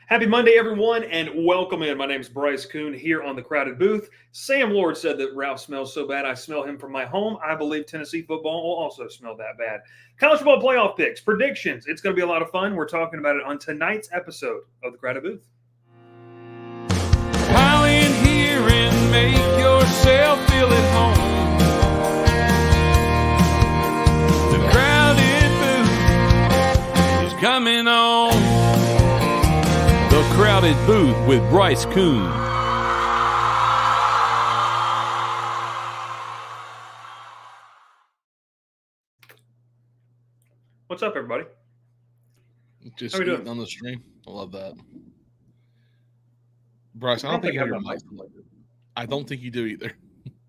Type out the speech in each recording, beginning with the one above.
Happy Monday, everyone, and welcome in. My name is Bryce Koon here on the Crowded Booth. Sam Lord said that Ralph smells so bad I smell him from my home. I believe Tennessee football will also smell that bad. College football playoff picks, predictions. It's going to be a lot of fun. We're talking about it on tonight's episode of the Crowded Booth. Pile in here and make yourself feel at home. The Crowded Booth is coming on. The Crowded Booth with Bryce Koon. What's up, everybody? Just How we eating doing? on the stream. I love that. Bryce, I don't think you have your mic selected. I don't think you do either.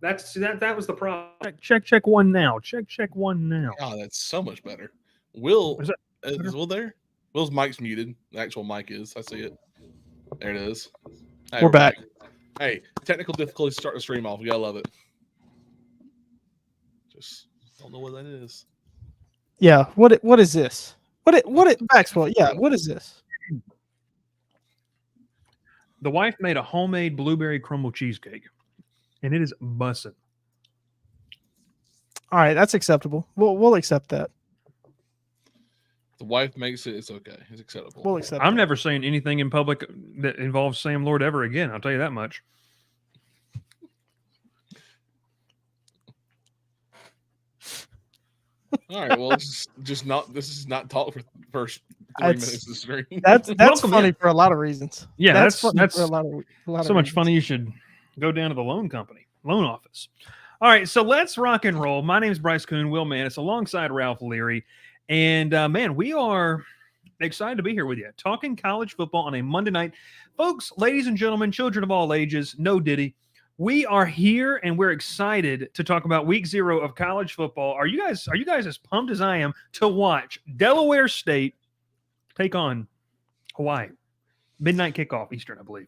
That was the problem. Check one now. Check one now. Oh, that's so much better. Will Is that is Will there? Will's mic's muted. The actual mic is. I see it. There it is. Hey, We're back. Hey, technical difficulties start the stream off. We gotta love it. Just don't know what that is. Yeah. What is this? Maxwell? Yeah. What is this? The wife made a homemade blueberry crumble cheesecake, and it is bussin'. All right, that's acceptable. We'll accept that. The wife makes it. It's okay. It's acceptable. We'll accept. I'm that. never saying anything in public that involves Sam Lord ever again. I'll tell you that much. All right. Well, just not. This is not talk for the first 3 That's- minutes of the stream. That's Welcome funny in. for a lot of reasons. Yeah, that's funny for a lot of so much reasons. funny. You should go down to the loan office. All right, so let's rock and roll. My name is Bryce Koon, Will Manis, alongside Ralph Leary, and man, we are excited to be here with you, talking college football on a Monday night, folks. Ladies and gentlemen, children of all ages, no Diddy. We are here and we're excited to talk about week 0 of college football. Are you guys as pumped as I am to watch Delaware State take on Hawaii? Midnight kickoff Eastern, I believe.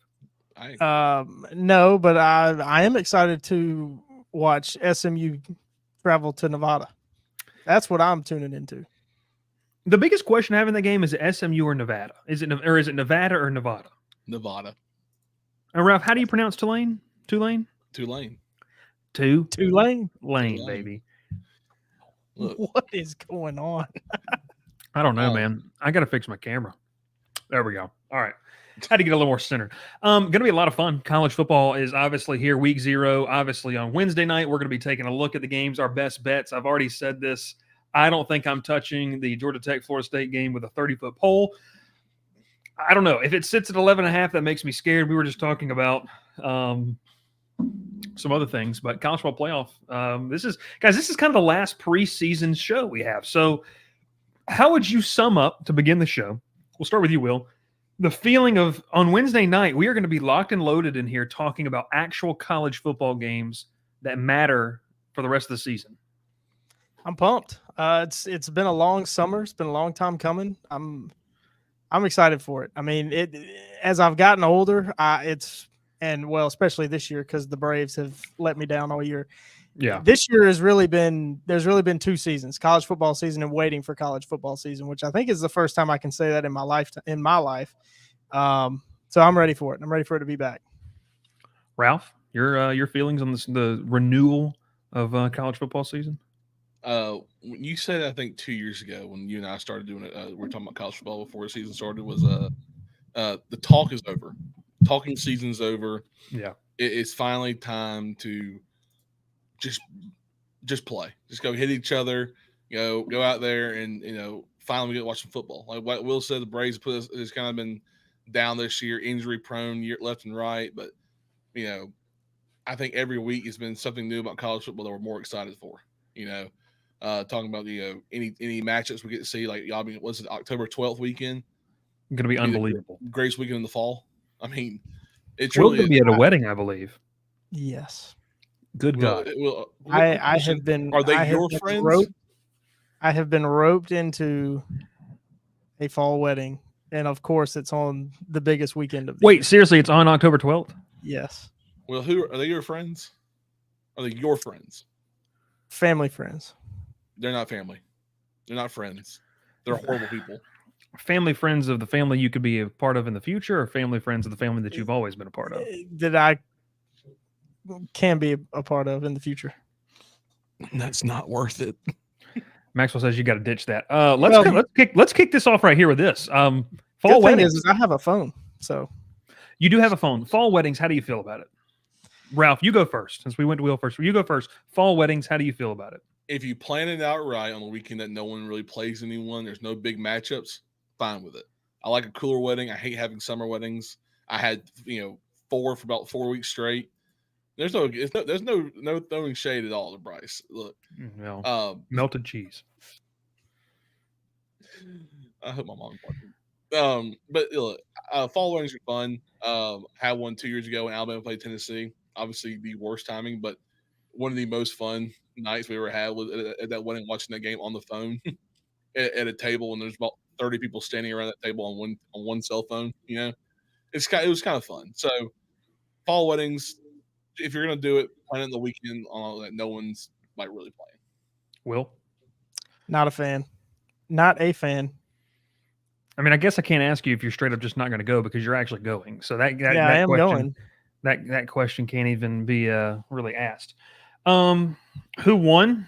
No, but I am excited to watch SMU travel to Nevada. That's what I'm tuning into. The biggest question having the game is SMU or Nevada? Is it Nevada or Nevada? Nevada. And Ralph, how do you pronounce Tulane? Tulane? Tulane. Tulane. Lane, baby. Look. What is going on? I don't know, man. I got to fix my camera. There we go. All right. Had to get a little more centered. Going to be a lot of fun. College football is obviously here, week 0. Obviously on Wednesday night, we're going to be taking a look at the games, our best bets. I've already said this. I don't think I'm touching the Georgia Tech Florida State game with a 30-foot pole. I don't know. If it sits at 11.5, that makes me scared. We were just talking about some other things, but college football playoff. This is kind of the last preseason show we have. So how would you sum up, to begin the show, we'll start with you, Will, the feeling of on Wednesday night, we are going to be locked and loaded in here talking about actual college football games that matter for the rest of the season. I'm pumped. It's been a long summer. It's been a long time coming. I'm excited for it. I mean, as I've gotten older, especially this year because the Braves have let me down all year. Yeah. This year there's really been 2 seasons, college football season and waiting for college football season, which I think is the first time I can say that in my life. So I'm ready for it. I'm ready for it to be back. Ralph, your feelings on the renewal of college football season? When you said, I think 2 years ago when you and I started doing it, we were talking about college football before the season started, was the talk is over. Talking season's over. Yeah. It's finally time to just play. Just go hit each other, go out there and, finally we get to watch some football. Like what Will said, the Braves has kind of been down this year, injury prone year left and right. But, I think every week has been something new about college football that we're more excited for, talking about, any matchups we get to see, like y'all being, was it October 12th weekend? Going to be unbelievable. Greatest weekend in the fall. I mean, it's We're really going to be at a wedding, I believe. Yes. Good God. I have been. Are they I have your been friends? I have been roped into a fall wedding, and of course, it's on the biggest weekend of the year. Wait, seriously, it's on October 12th? Yes. Well, who are they? Your friends? Are they your friends? Family friends. They're not family. They're not friends. They're horrible people. family friends of the family you could be a part of in the future, or family friends of the family that you've always been a part of? That I can be a part of in the future. That's not worth it. Maxwell says you got to ditch that. Well, Let's kick this off right here with this. Fall Good thing weddings. is I have a phone, so You do have a phone. Fall weddings. How do you feel about it? Ralph, you go first. Since we went to Will first, you go first. Fall weddings. How do you feel about it? If you plan it out right on the weekend that no one really plays anyone, there's no big matchups, fine with it. I like a cooler wedding. I hate having summer weddings. I had 4 for about 4 weeks straight. There's no throwing shade at all to Bryce. Look, melted cheese. I hope my mom's watching. But look, fall weddings are fun. Had one 2 years ago when Alabama played Tennessee. Obviously, the worst timing, but one of the most fun nights we ever had was at that wedding, watching that game on the phone at a table, and there's about 30 people standing around that table on one cell phone. It was kind of fun. So, fall weddings, if you're gonna do it, plan it in the weekend that no one's like really playing. Will? Not a fan. Not a fan. I mean, I guess I can't ask you if you're straight up just not going to go because you're actually going. So that I am question, going. That question can't even be really asked. Who won?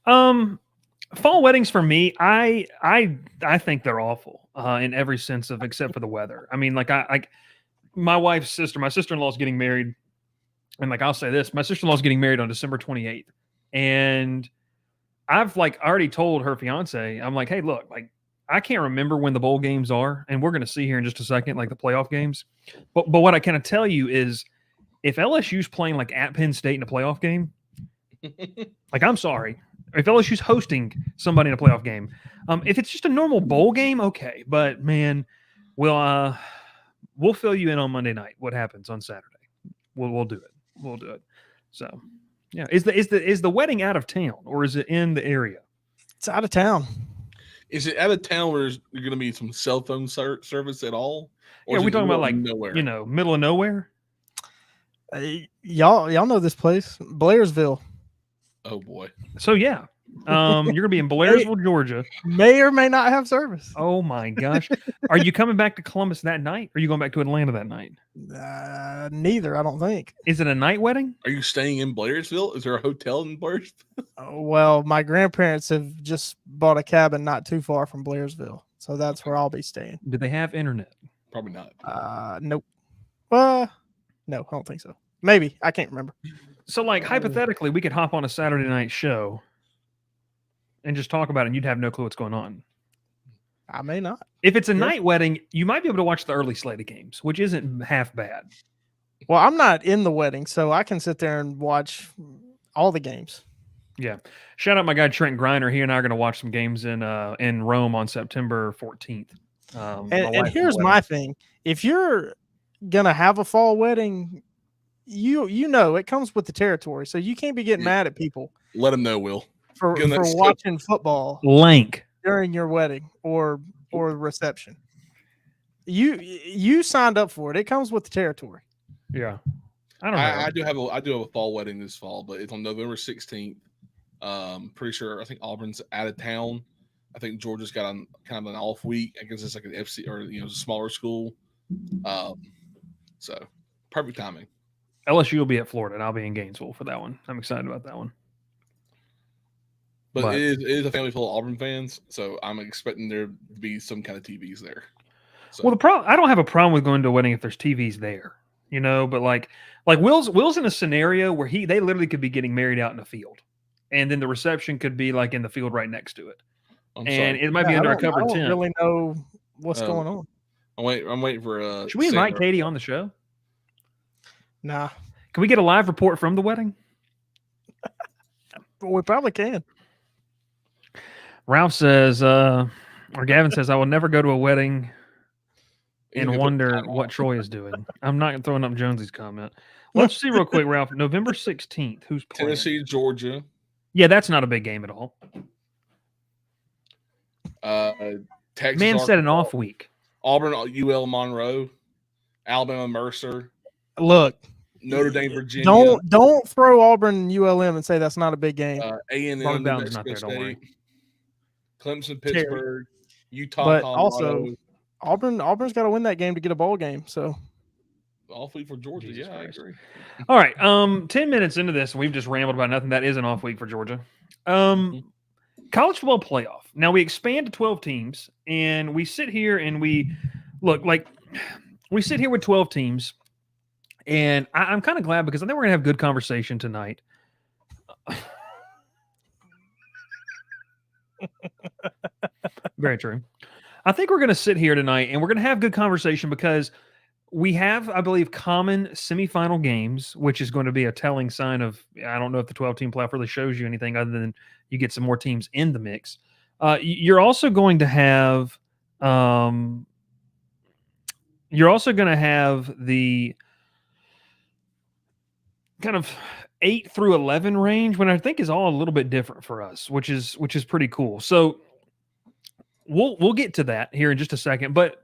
Fall weddings for me, I think they're awful in every sense of except for the weather. I mean, like my wife's sister, my sister-in-law is getting married, and like I'll say this, my sister-in-law is getting married on December 28th, and I've like already told her fiance, I'm like, hey, look, like I can't remember when the bowl games are, and we're going to see here in just a second, like the playoff games. But what I can tell you is, if LSU's playing like at Penn State in a playoff game, like I'm sorry, if LSU's hosting somebody in a playoff game, if it's just a normal bowl game, okay. But man, we'll fill you in on Monday night. What happens on Saturday? We'll do it. We'll do it. So. Yeah, is the wedding out of town or is it in the area? It's out of town. Is it out of town where there's going to be some cell phone service at all? Or are we talking about like nowhere? Middle of nowhere? Y'all know this place, Blairsville. Oh boy. So yeah, you're gonna be in Blairsville, Georgia. May or may not have service. Oh my gosh, are you coming back to Columbus that night? Or are you going back to Atlanta that night? Neither, I don't think. Is it a night wedding? Are you staying in Blairsville? Is there a hotel in Blairsville? Well, my grandparents have just bought a cabin not too far from Blairsville, so that's where I'll be staying. Do they have internet? Probably not. Nope. No, I don't think so. Maybe, I can't remember. So, like hypothetically, we could hop on a Saturday night show and just talk about it, and you'd have no clue what's going on. I may not. If it's a night wedding, you might be able to watch the early slate of games, which isn't half bad. Well, I'm not in the wedding, so I can sit there and watch all the games. Yeah. Shout out my guy Trent Griner. He and I are going to watch some games in Rome on September 14th. And here's my thing. If you're going to have a fall wedding, you know it comes with the territory, so you can't be getting mad at people. Let them know, Will. For watching football during your wedding or reception. You signed up for it. It comes with the territory. Yeah. I don't know. I do have a fall wedding this fall, but it's on November 16th. Pretty sure I think Auburn's out of town. I think Georgia's got kind of an off week. I guess it's like an FC or a smaller school. So perfect timing. LSU will be at Florida, and I'll be in Gainesville for that one. I'm excited about that one. But it is a family full of Auburn fans, so I'm expecting there to be some kind of TVs there. So. Well, I don't have a problem with going to a wedding if there's TVs there, But like Will's in a scenario where they literally could be getting married out in a field, and then the reception could be like in the field right next to it, it might be under a covered tent. I don't really know what's going on. I'm waiting for. Should we invite Katie on the show? Nah. Can we get a live report from the wedding? We probably can. Ralph says, or Gavin says, I will never go to a wedding and wonder what Troy is doing. I'm not throwing up Jonesy's comment. Let's see real quick, Ralph. November 16th. Who's playing? Tennessee, Georgia. Yeah, that's not a big game at all. Texas. Man said an off week. Auburn, UL Monroe, Alabama, Mercer. Look, Notre Dame, Virginia. Don't throw Auburn and ULM and say that's not a big game. A&M, Marvin New Bowden's not Mexico there, don't worry. State, Clemson, Pittsburgh, Utah, But Colorado. also, Auburn's got to win that game to get a bowl game. So Off week for Georgia. Jesus Yeah, Christ. I agree. All right. 10 minutes into this, we've just rambled about nothing. That is an off week for Georgia. College football playoff. Now we expand to 12 teams, and we sit here and we sit here with 12 teams, and I'm kind of glad because I think we're gonna have good conversation tonight. Very true. I think we're gonna sit here tonight and we're gonna have good conversation because we have, I believe, common semifinal games, which is going to be a telling sign of, I don't know if the 12-team playoff really shows you anything other than you get some more teams in the mix. You're also going to have the kind of 8 through 11 range, when I think is all a little bit different for us, which is pretty cool. So we'll get to that here in just a second, but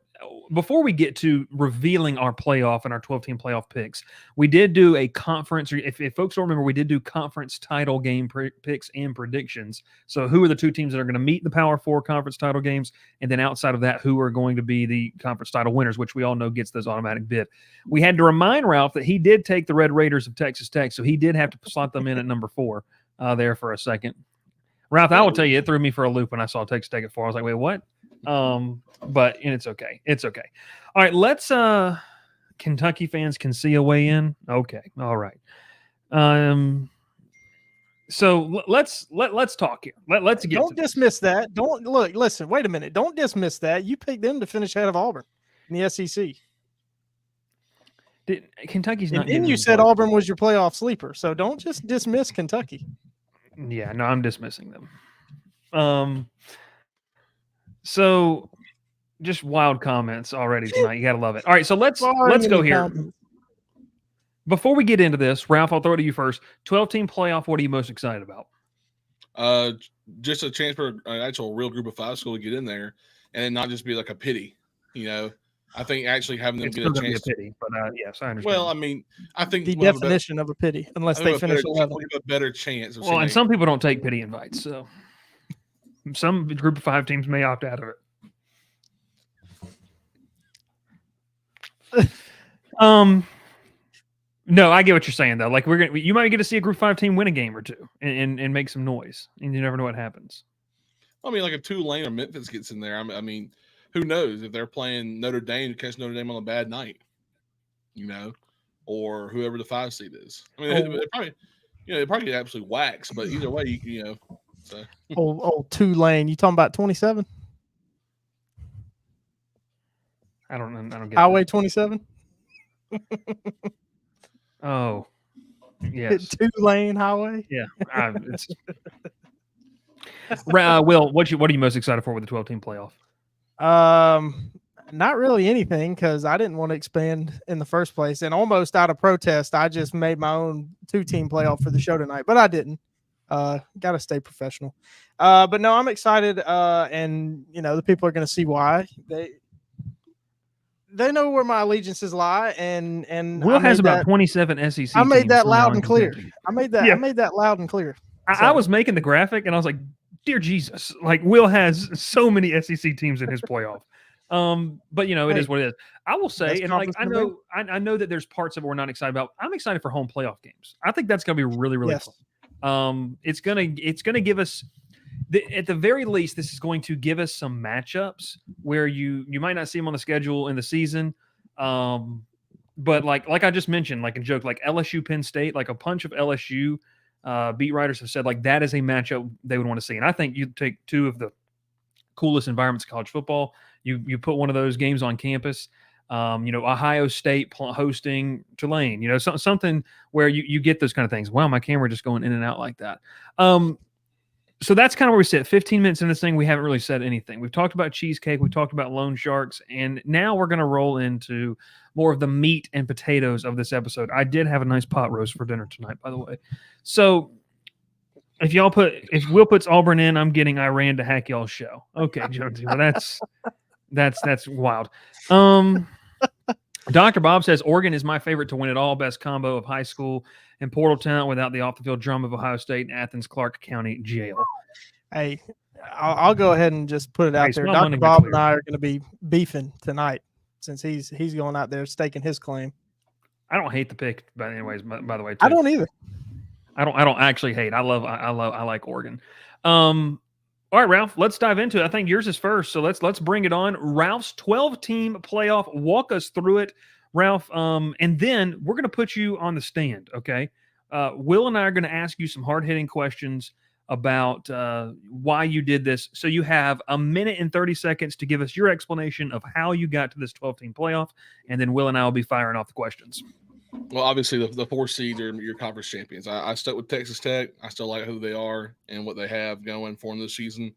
before we get to revealing our playoff and our 12-team playoff picks, we did do a conference. If folks don't remember, we did do conference title game picks and predictions. So who are the 2 teams that are going to meet the Power 4 conference title games? And then outside of that, who are going to be the conference title winners, which we all know gets those automatic bid. We had to remind Ralph that he did take the Red Raiders of Texas Tech, so he did have to slot them in at number 4 there for a second. Ralph, I will tell you, it threw me for a loop when I saw Texas Tech at 4. I was like, wait, what? But it's okay. It's okay. All right, let's Kentucky fans can see a way in. Okay. All right. So let's talk here. Let's get don't dismiss that. Listen, wait a minute. Don't dismiss that. You picked them to finish ahead of Auburn in the SEC. Kentucky's not. And you said Auburn was your playoff sleeper, so don't just dismiss Kentucky. Yeah, no, I'm dismissing them. So just wild comments already tonight. You gotta love it. All right, so let's go here. Before we get into this, Ralph, I'll throw it to you first. 12-team playoff, what are you most excited about? Just a chance for an actual real group of 5 school to get in there and not just be like a pity, I think actually having them get a chance. Be a pity, but yes, I understand. Well, I mean, I think the definition of a pity, unless they finish 11, a better chance. Well, and some people don't take pity invites, so some group of 5 teams may opt out of it. No, I get what you're saying though. Like you might get to see a group 5 team win a game or 2 and make some noise, and you never know what happens. I mean, like if Tulane or Memphis gets in there, I mean, who knows if they're playing Notre Dame, catch Notre Dame on a bad night, or whoever the 5 seed is. I mean, they probably get absolutely waxed, but either way, So. Old Tulane, you talking about 27? I don't get Highway 27. Oh, yes. Tulane Highway. Yeah. Will, what are you most excited for with the 12-team playoff? Not really anything, because I didn't want to expand in the first place, and almost out of protest, I just made my own 2-team playoff for the show tonight, but I didn't. Got to stay professional. But no, I'm excited. And the people are going to see why. They know where my allegiances lie. And Will has about 27 SEC. I made that loud and clear. I made that loud and clear. I was making the graphic and I was like, dear Jesus, like Will has so many SEC teams in his playoff. But it is what it is. I will say, and like I know that there's parts of it we're not excited about. I'm excited for home playoff games. I think that's going to be really, really fun. It's gonna give us, at the very least, this is going to give us some matchups where you might not see them on the schedule in the season, but like I just mentioned, like a joke, like LSU Penn State, like a bunch of LSU beat writers have said like that is a matchup they would want to see, and I think you take 2 of the coolest environments of college football. You put one of those games on campus. Ohio State hosting Tulane, something where you get those kind of things. Wow, my camera just going in and out like that. So that's kind of where we sit. 15 minutes in this thing, we haven't really said anything. We've talked about cheesecake, we've talked about loan sharks, and now we're going to roll into more of the meat and potatoes of this episode. I did have a nice pot roast for dinner tonight, by the way. So if Will puts Auburn in, I'm getting Iran to hack y'all's show. Okay, Jonesy, well that's wild. Dr. Bob says Oregon is my favorite to win it all. Best combo of high school and portal talent without the off-the-field drum of Ohio State and Athens Clark County Jail. Hey, I'll go ahead and just put it out Hey, there. smell Dr. money, Bob clear. and I are going to be beefing tonight since he's going out there staking his claim. I don't hate the pick, but anyways, by the way, too. I don't either. I don't actually hate. I like Oregon. All right, Ralph, let's dive into it. I think yours is first, so let's bring it on. Ralph's 12-team playoff. Walk us through it, Ralph, and then we're going to put you on the stand, okay? Will and I are going to ask you some hard-hitting questions about why you did this. So you have a minute and 30 seconds to give us your explanation of how you got to this 12-team playoff, and then Will and I will be firing off the questions. Well, obviously, the 4 seeds are your conference champions. I stuck with Texas Tech. I still like who they are and what they have going for them this season.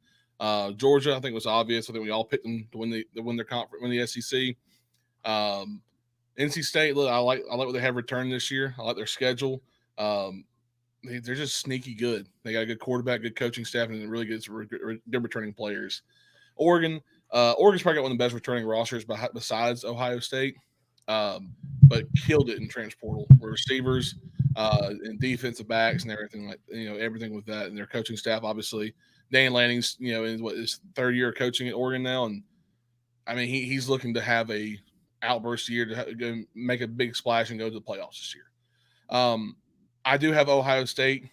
Georgia, I think, was obvious. I think we all picked them to win their conference, win the SEC. NC State, look, I like what they have returned this year. I like their schedule. They're just sneaky good. They got a good quarterback, good coaching staff, and really good returning players. Oregon's probably got one of the best returning rosters besides Ohio State. But killed it in transfer portal, where receivers and defensive backs and everything everything with that, and their coaching staff. Obviously, Dan Lanning's in his 3rd year of coaching at Oregon now, and I mean he's looking to have a outburst year to go make a big splash and go to the playoffs this year. I do have Ohio State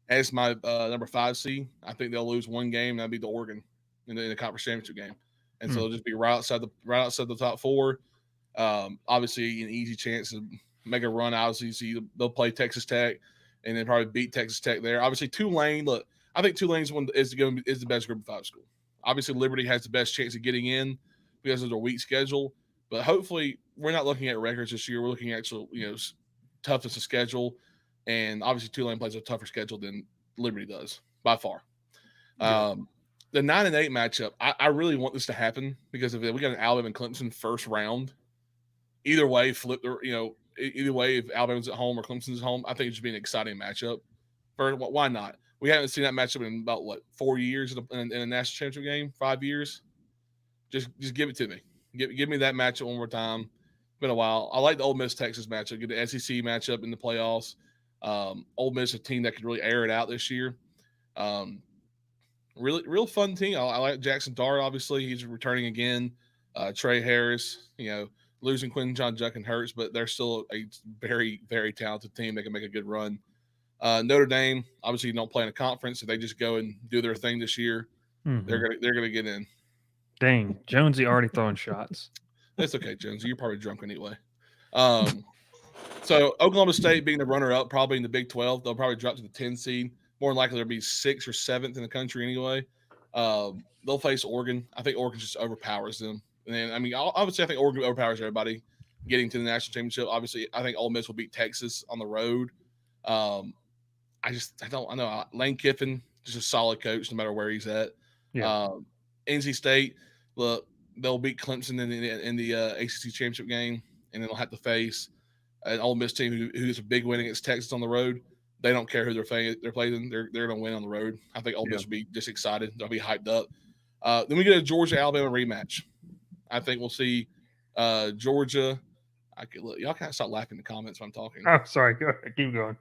as my number 5 seed. I think they'll lose one game, and that'll be to Oregon in the conference championship game, and so they'll just be right outside the top 4. Obviously, an easy chance to make a run. Obviously, they'll play Texas Tech and then probably beat Texas Tech there. Obviously, Tulane. Look, I think Tulane is the best Group of 5 school. Obviously, Liberty has the best chance of getting in because of their weak schedule. But hopefully, we're not looking at records this year. We're looking at actual toughness of schedule, and obviously, Tulane plays a tougher schedule than Liberty does by far. Yeah. The 9 and 8 matchup. I really want this to happen because if we got an Alabama and Clemson first round. Either way, either way, if Alabama's at home or Clemson's at home, I think it should be an exciting matchup. Why not? We haven't seen that matchup in about 4 years in a national championship game, 5 years. Just give it to me. Give me that matchup one more time. It's been a while. I like the Ole Miss Texas matchup. Get the SEC matchup in the playoffs. Ole Miss, a team that could really air it out this year. Real fun team. I like Jackson Dart. Obviously, he's returning again. Trey Harris. Losing Quentin John Jucken hurts, but they're still a very, very talented team that can make a good run. Notre Dame, obviously, don't play in a conference, so they just go and do their thing this year. Mm-hmm. They're gonna get in. Dang, Jonesy already throwing shots. That's okay, Jonesy. You're probably drunk anyway. So Oklahoma State being the runner-up, probably in the Big 12, they'll probably drop to the 10 seed. More than likely, they'll be 6th or 7th in the country anyway. They'll face Oregon. I think Oregon just overpowers them. And then, I mean, obviously, I think Oregon overpowers everybody getting to the national championship. Obviously, I think Ole Miss will beat Texas on the road. I know Lane Kiffin, just a solid coach no matter where he's at. Yeah. NC State, look, they'll beat Clemson in the ACC championship game, and then they'll have to face an Ole Miss team who's a big win against Texas on the road. They don't care who they're playing. They're going to win on the road. I think Ole Miss will be just excited. They'll be hyped up. Then we get a Georgia-Alabama rematch. I think we'll see Georgia. Y'all kind of stop laughing in the comments when I'm talking. Oh, sorry. Go ahead. Keep going.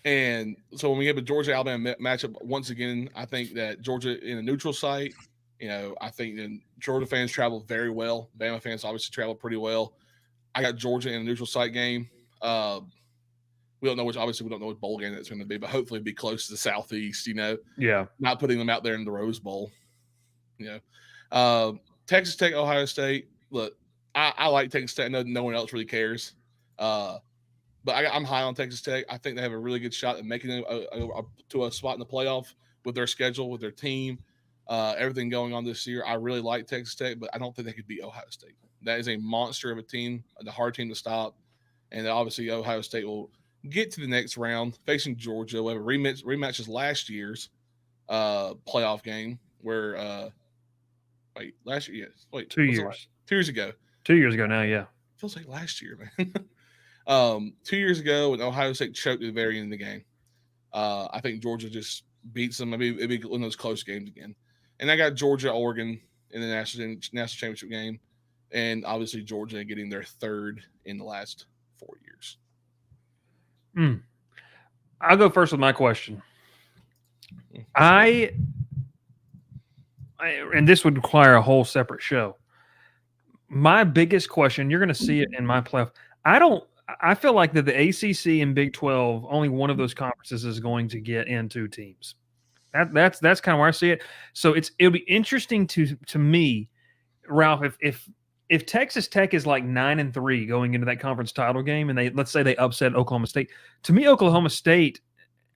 And so when we have a Georgia-Alabama matchup, once again, I think that Georgia in a neutral site, I think that Georgia fans travel very well. Bama fans obviously travel pretty well. I got Georgia in a neutral site game. We don't know which bowl game that's going to be, but hopefully it'll be close to the Southeast, Yeah. Not putting them out there in the Rose Bowl. Texas Tech, Ohio State. Look, I like Texas Tech. No one else really cares. But I'm high on Texas Tech. I think they have a really good shot at making it to a spot in the playoff with their schedule, with their team, everything going on this year. I really like Texas Tech, but I don't think they could beat Ohio State. That is a monster of a team, the hard team to stop. And obviously Ohio State will get to the next round facing Georgia. We'll have a rematches last year's playoff game where last year, yes. 2 years. 2 years ago. 2 years ago now, yeah. Feels like last year, man. 2 years ago when Ohio State choked at the very end of the game. I think Georgia just beats them. Maybe it'd be one of those close games again. And I got Georgia, Oregon in the national championship game, and obviously Georgia getting their third in the last 4 years. I'll go first with my question. And this would require a whole separate show. My biggest question, you're going to see it in my playoff. I feel like that the ACC and Big 12, only one of those conferences is going to get in 2 teams. That's kind of where I see it. So it'll be interesting to me, Ralph, if Texas Tech is like 9-3 going into that conference title game, and let's say they upset Oklahoma State. To me, Oklahoma State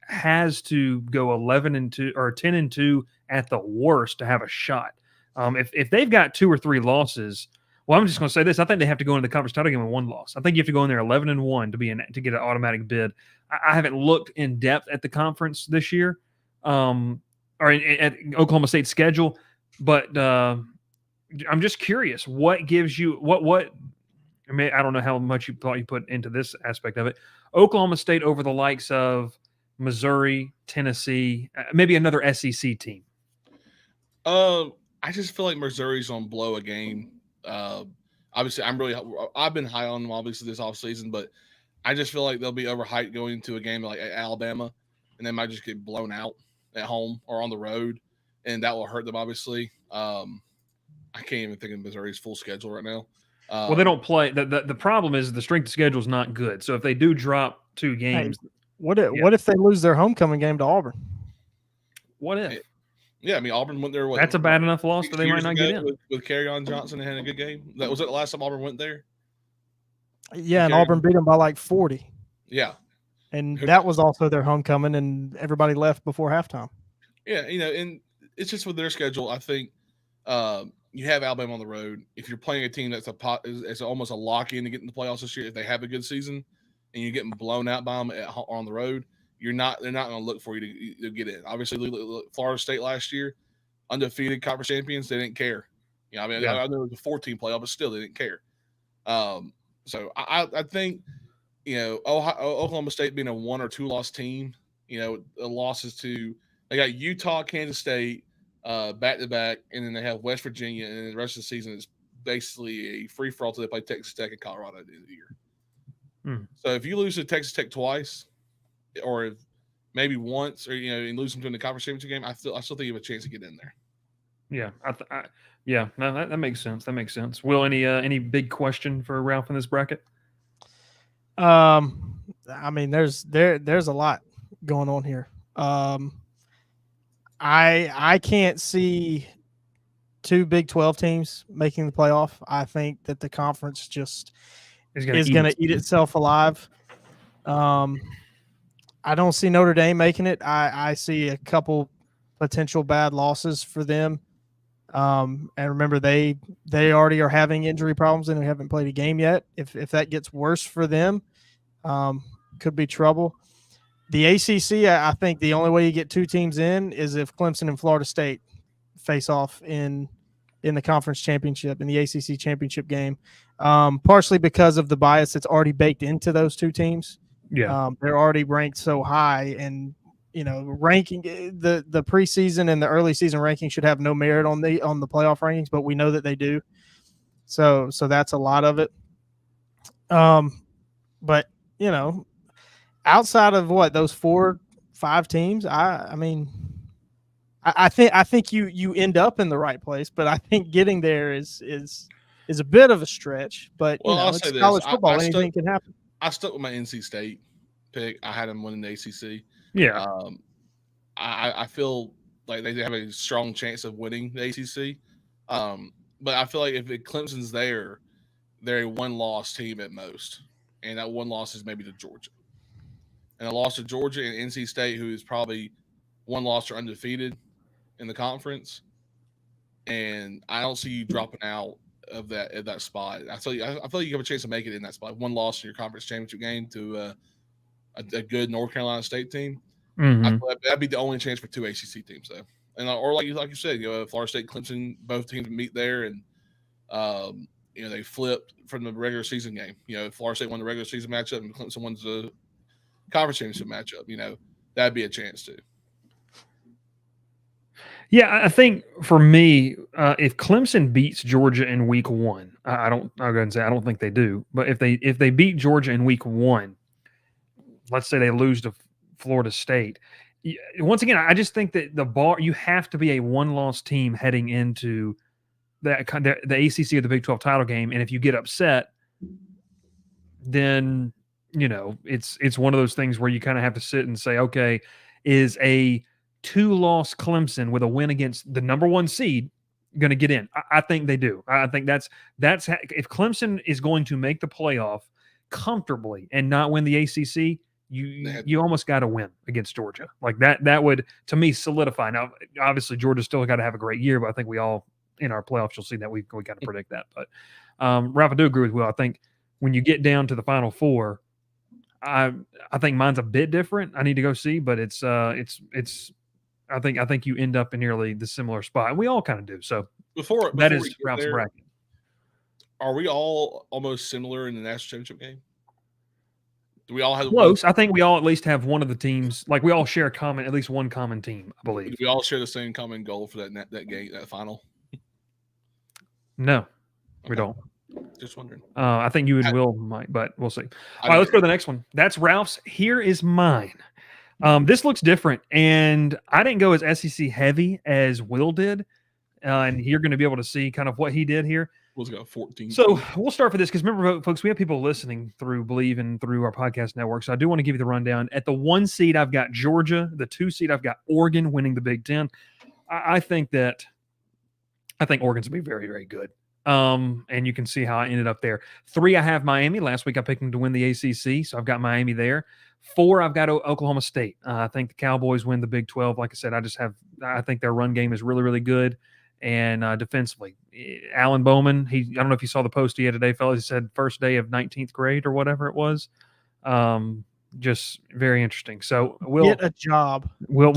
has to go 11-2 or 10-2 at the worst to have a shot. If they've got 2 or 3 losses, well, I'm just going to say this: I think they have to go into the conference title game with 1 loss. I think you have to go in there 11-1 to get an automatic bid. I haven't looked in depth at the conference this year, or at Oklahoma State's schedule, but I'm just curious. What gives you what? I mean, I don't know how much you thought you put into this aspect of it. Oklahoma State over the likes of Missouri, Tennessee, maybe another SEC team. I just feel like Missouri's on blow a game. Obviously, I've been high on them obviously this offseason, but I just feel like they'll be overhyped going into a game like Alabama, and they might just get blown out at home or on the road, and that will hurt them obviously. I can't even think of Missouri's full schedule right now. Well, they don't play. The problem is the strength of schedule is not good. So if they do drop 2 games, what if they lose their homecoming game to Auburn? What if? Yeah, I mean Auburn went there. That's a bad enough loss that they might not get in. With Kerryon Johnson and had a good game. Was it the last time Auburn went there? Yeah, and Auburn beat them by like 40. Yeah, and that was also their homecoming, and everybody left before halftime. Yeah, and it's just with their schedule. I think you have Alabama on the road. If you're playing a team that's almost a lock-in to get in the playoffs this year, if they have a good season, and you're getting blown out by them on the road, they're not going to look for you to get in. Obviously, Florida State last year, undefeated conference champions, they didn't care. I know it was a 14 playoff, but still they didn't care. So I think Oklahoma State being a 1 or 2 loss team, the losses to they got Utah, Kansas State back to back, and then they have West Virginia, and then the rest of the season is basically a free for all till they play Texas Tech and Colorado at the end of the year. So if you lose to Texas Tech twice, or if maybe once, or and lose them to the conference championship game, I still think you have a chance to get in there. Yeah, no, that makes sense. That makes sense. Will, any big question for Ralph in this bracket? I mean, there's a lot going on here. I can't see 2 Big 12 teams making the playoff. I think that the conference just is going to eat itself alive. I don't see Notre Dame making it. I see a couple potential bad losses for them. And remember, they already are having injury problems and they haven't played a game yet. If that gets worse for them, could be trouble. The ACC, I think the only way you get 2 teams in is if Clemson and Florida State face off in the conference championship, in the ACC championship game, partially because of the bias that's already baked into those 2 teams. Yeah, they're already ranked so high, and ranking the preseason and the early season ranking should have no merit on the playoff rankings, but we know that they do. So that's a lot of it. But outside of those 4-5 teams, I mean, I think you end up in the right place, but I think getting there is a bit of a stretch. But I'll say it's this. college football; anything can happen. I stuck with my NC State pick. I had them winning the ACC. Yeah. I feel like they have a strong chance of winning the ACC. But I feel like if Clemson's there, they're a 1-loss team at most. And that 1 loss is maybe to Georgia. And a loss to Georgia and NC State, who is probably 1 loss or undefeated in the conference. And I don't see you dropping out of that spot. I feel like you have a chance to make it in that spot. 1 loss in your conference championship game to a good North Carolina State team. Mm-hmm. I feel like that'd be the only chance for 2 ACC teams, though. And or like you said, Florida State, Clemson, both teams meet there, and they flipped from the regular season game. Florida State won the regular season matchup, and Clemson won the conference championship matchup. That'd be a chance too. Yeah, I think for me, if Clemson beats Georgia in week 1, I'll go ahead and say I don't think they do, but if they beat Georgia in week 1, let's say they lose to Florida State. Once again, I just think that you have to be a one-loss team heading into the ACC or the Big 12 title game, and if you get upset, then it's one of those things where you kind of have to sit and say, okay, is a 2-loss Clemson with a win against the number 1 seed going to get in? I think they do. I think that's if Clemson is going to make the playoff comfortably and not win the ACC, you almost got to win against Georgia. Like that would, to me, solidify. Now, obviously, Georgia's still got to have a great year, but I think we all in our playoffs, you'll see that we got to predict that. But Ralph, I do agree with Will. I think when you get down to the Final Four, I think mine's a bit different. I need to go see, but it's I think you end up in nearly the similar spot, and we all kind of do. So before that is Ralph's bracket. Are we all almost similar in the national championship game? Do we all have close? I think we all at least have one of the teams. Like we all share at least one common team. I believe. Do we all share the same common goal for that game, that final? No, we don't. Just wondering. I think you and Will might, but we'll see. All right, let's go to the next one. That's Ralph's. Here is mine. This looks different, and I didn't go as SEC heavy as Will did, and you're going to be able to see kind of what he did here. Will's got 14. So we'll start for this because remember, folks, we have people listening through Believe and through our podcast network. So I do want to give you the rundown. At the 1 seed, I've got Georgia. The 2 seed, I've got Oregon winning the Big Ten. I think Oregon's going to be very, very good. And you can see how I ended up there. 3, I have Miami. Last week I picked them to win the ACC, so I've got Miami there. 4, I've got Oklahoma State. I think the Cowboys win the Big 12. Like I said, I think their run game is really, really good. And defensively, Alan Bowman, I don't know if you saw the post he had today, fellas. He said first day of 19th grade or whatever it was. Just very interesting. So Will get a job. Will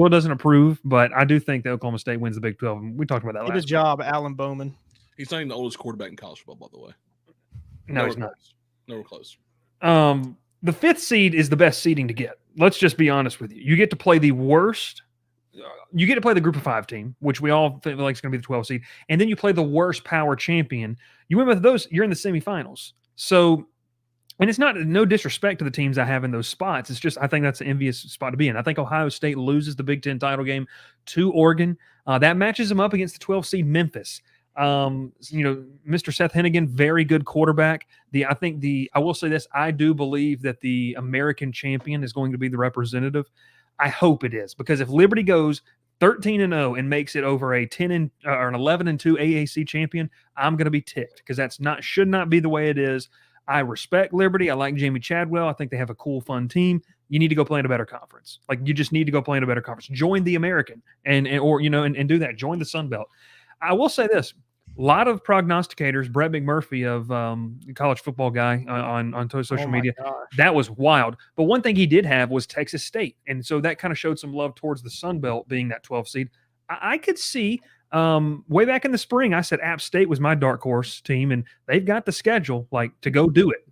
doesn't approve, but I do think that Oklahoma State wins the Big 12. We talked about that last week. Get a job, Alan Bowman. He's not even the oldest quarterback in college football, by the way. No, he's not. Nowhere close. The 5th seed is the best seeding to get. Let's just be honest with you. You get to play the worst. You get to play the Group of 5 team, which we all feel like is going to be the 12 seed, and then you play the worst power champion. You win with those, you're in the semifinals. So, and it's no disrespect to the teams I have in those spots. It's just I think that's an envious spot to be in. I think Ohio State loses the Big Ten title game to Oregon. That matches them up against the 12 seed Memphis. Mr. Seth Hennigan, very good quarterback. I will say this, I do believe that the American champion is going to be the representative. I hope it is, because if Liberty goes 13-0 and makes it over a 10 or an 11-2 AAC champion, I'm going to be ticked because should not be the way it is. I respect Liberty. I like Jamie Chadwell. I think they have a cool, fun team. You need to go play in a better conference. Like you just need to go play in a better conference. Join the American and do that. Join the Sun Belt. I will say this. A lot of prognosticators, Brett McMurphy of college football guy on social media, that was wild. But one thing he did have was Texas State. And so that kind of showed some love towards the Sun Belt being that 12 seed. I could see way back in the spring, I said App State was my dark horse team, and they've got the schedule to go do it.